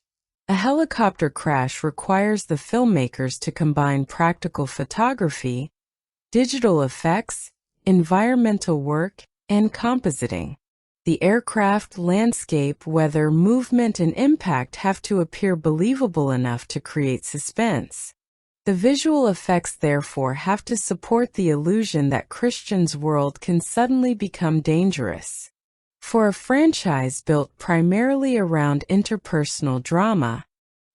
A helicopter crash requires the filmmakers to combine practical photography, digital effects, environmental work, and compositing. The aircraft, landscape, weather, movement, and impact have to appear believable enough to create suspense. The visual effects therefore have to support the illusion that Christian's world can suddenly become dangerous. For a franchise built primarily around interpersonal drama,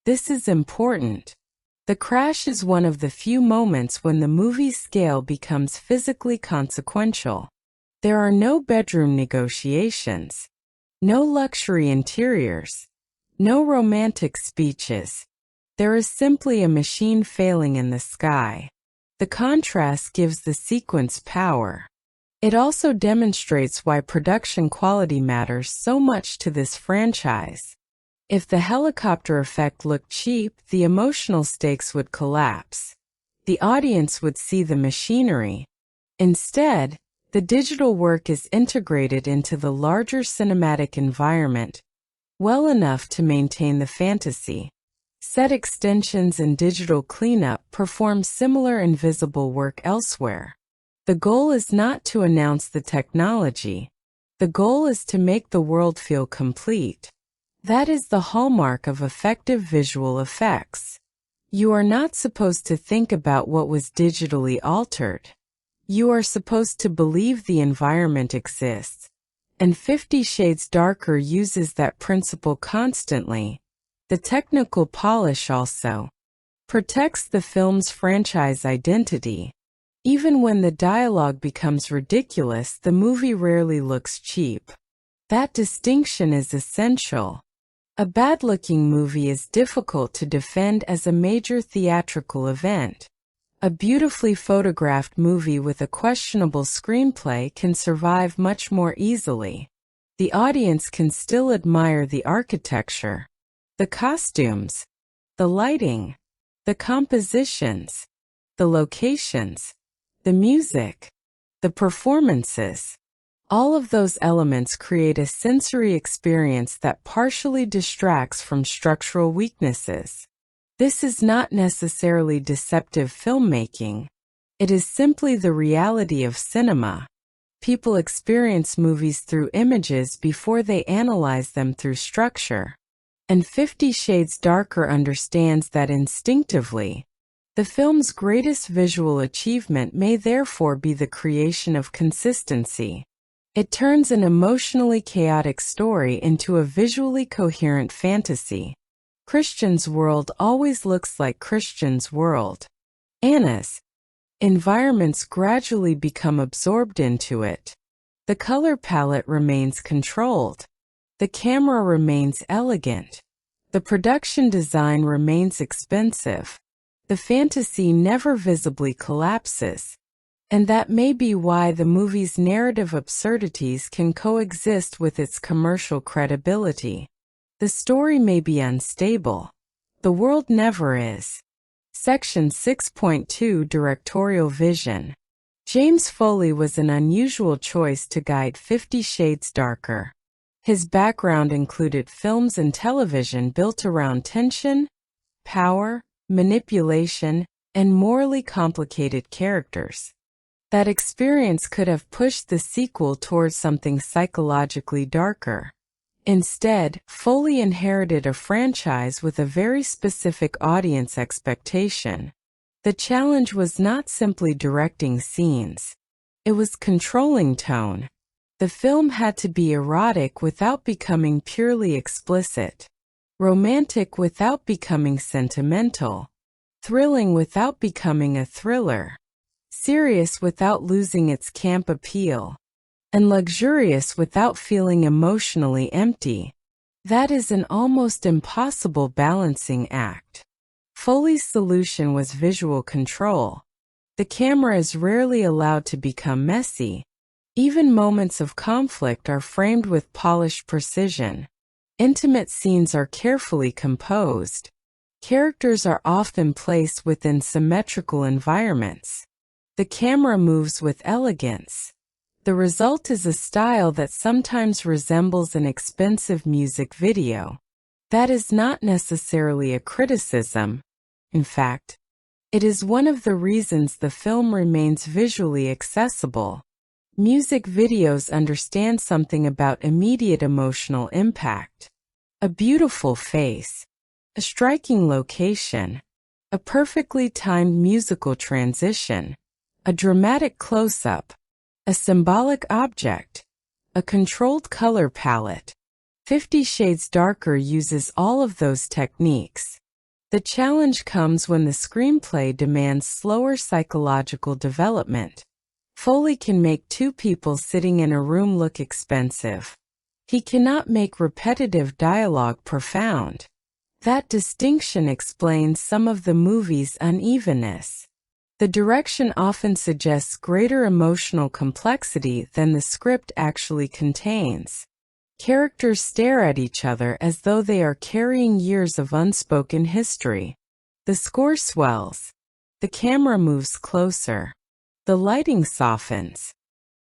this is important. The crash is one of the few moments when the movie's scale becomes physically consequential. There are no bedroom negotiations, no luxury interiors, no romantic speeches. There is simply a machine failing in the sky. The contrast gives the sequence power. It also demonstrates why production quality matters so much to this franchise. If the helicopter effect looked cheap, the emotional stakes would collapse. The audience would see the machinery. Instead, the digital work is integrated into the larger cinematic environment, well enough to maintain the fantasy. Set extensions and digital cleanup perform similar invisible work elsewhere. The goal is not to announce the technology. The goal is to make the world feel complete. That is the hallmark of effective visual effects. You are not supposed to think about what was digitally altered. You are supposed to believe the environment exists. And 50 Shades Darker uses that principle constantly. The technical polish also protects the film's franchise identity. Even when the dialogue becomes ridiculous, the movie rarely looks cheap. That distinction is essential. A bad-looking movie is difficult to defend as a major theatrical event. A beautifully photographed movie with a questionable screenplay can survive much more easily. The audience can still admire the architecture, the costumes, the lighting, the compositions, the locations, the music, the performances. All of those elements create a sensory experience that partially distracts from structural weaknesses. This is not necessarily deceptive filmmaking. It is simply the reality of cinema. People experience movies through images before they analyze them through structure. And 50 Shades Darker understands that instinctively. The film's greatest visual achievement may therefore be the creation of consistency. It turns an emotionally chaotic story into a visually coherent fantasy. Christian's world always looks like Christian's world. Anna's environments gradually become absorbed into it. The color palette remains controlled. The camera remains elegant. The production design remains expensive. The fantasy never visibly collapses. And that may be why the movie's narrative absurdities can coexist with its commercial credibility. The story may be unstable. The world never is. Section 6.2 Directorial Vision. James Foley was an unusual choice to guide 50 Shades Darker. His background included films and television built around tension, power, manipulation, and morally complicated characters. That experience could have pushed the sequel towards something psychologically darker. Instead, Foley inherited a franchise with a very specific audience expectation. The challenge was not simply directing scenes. It was controlling tone. The film had to be erotic without becoming purely explicit, romantic without becoming sentimental, thrilling without becoming a thriller, serious without losing its camp appeal, and luxurious without feeling emotionally empty. That is an almost impossible balancing act. Foley's solution was visual control. The camera is rarely allowed to become messy. Even moments of conflict are framed with polished precision. Intimate scenes are carefully composed. Characters are often placed within symmetrical environments. The camera moves with elegance. The result is a style that sometimes resembles an expensive music video. That is not necessarily a criticism. In fact, it is one of the reasons the film remains visually accessible. Music videos understand something about immediate emotional impact. A beautiful face, a striking location, a perfectly timed musical transition, a dramatic close-up, a symbolic object, a controlled color palette. 50 Shades Darker uses all of those techniques. The challenge comes when the screenplay demands slower psychological development. Foley can make two people sitting in a room look expensive. He cannot make repetitive dialogue profound. That distinction explains some of the movie's unevenness. The direction often suggests greater emotional complexity than the script actually contains. Characters stare at each other as though they are carrying years of unspoken history. The score swells. The camera moves closer. The lighting softens.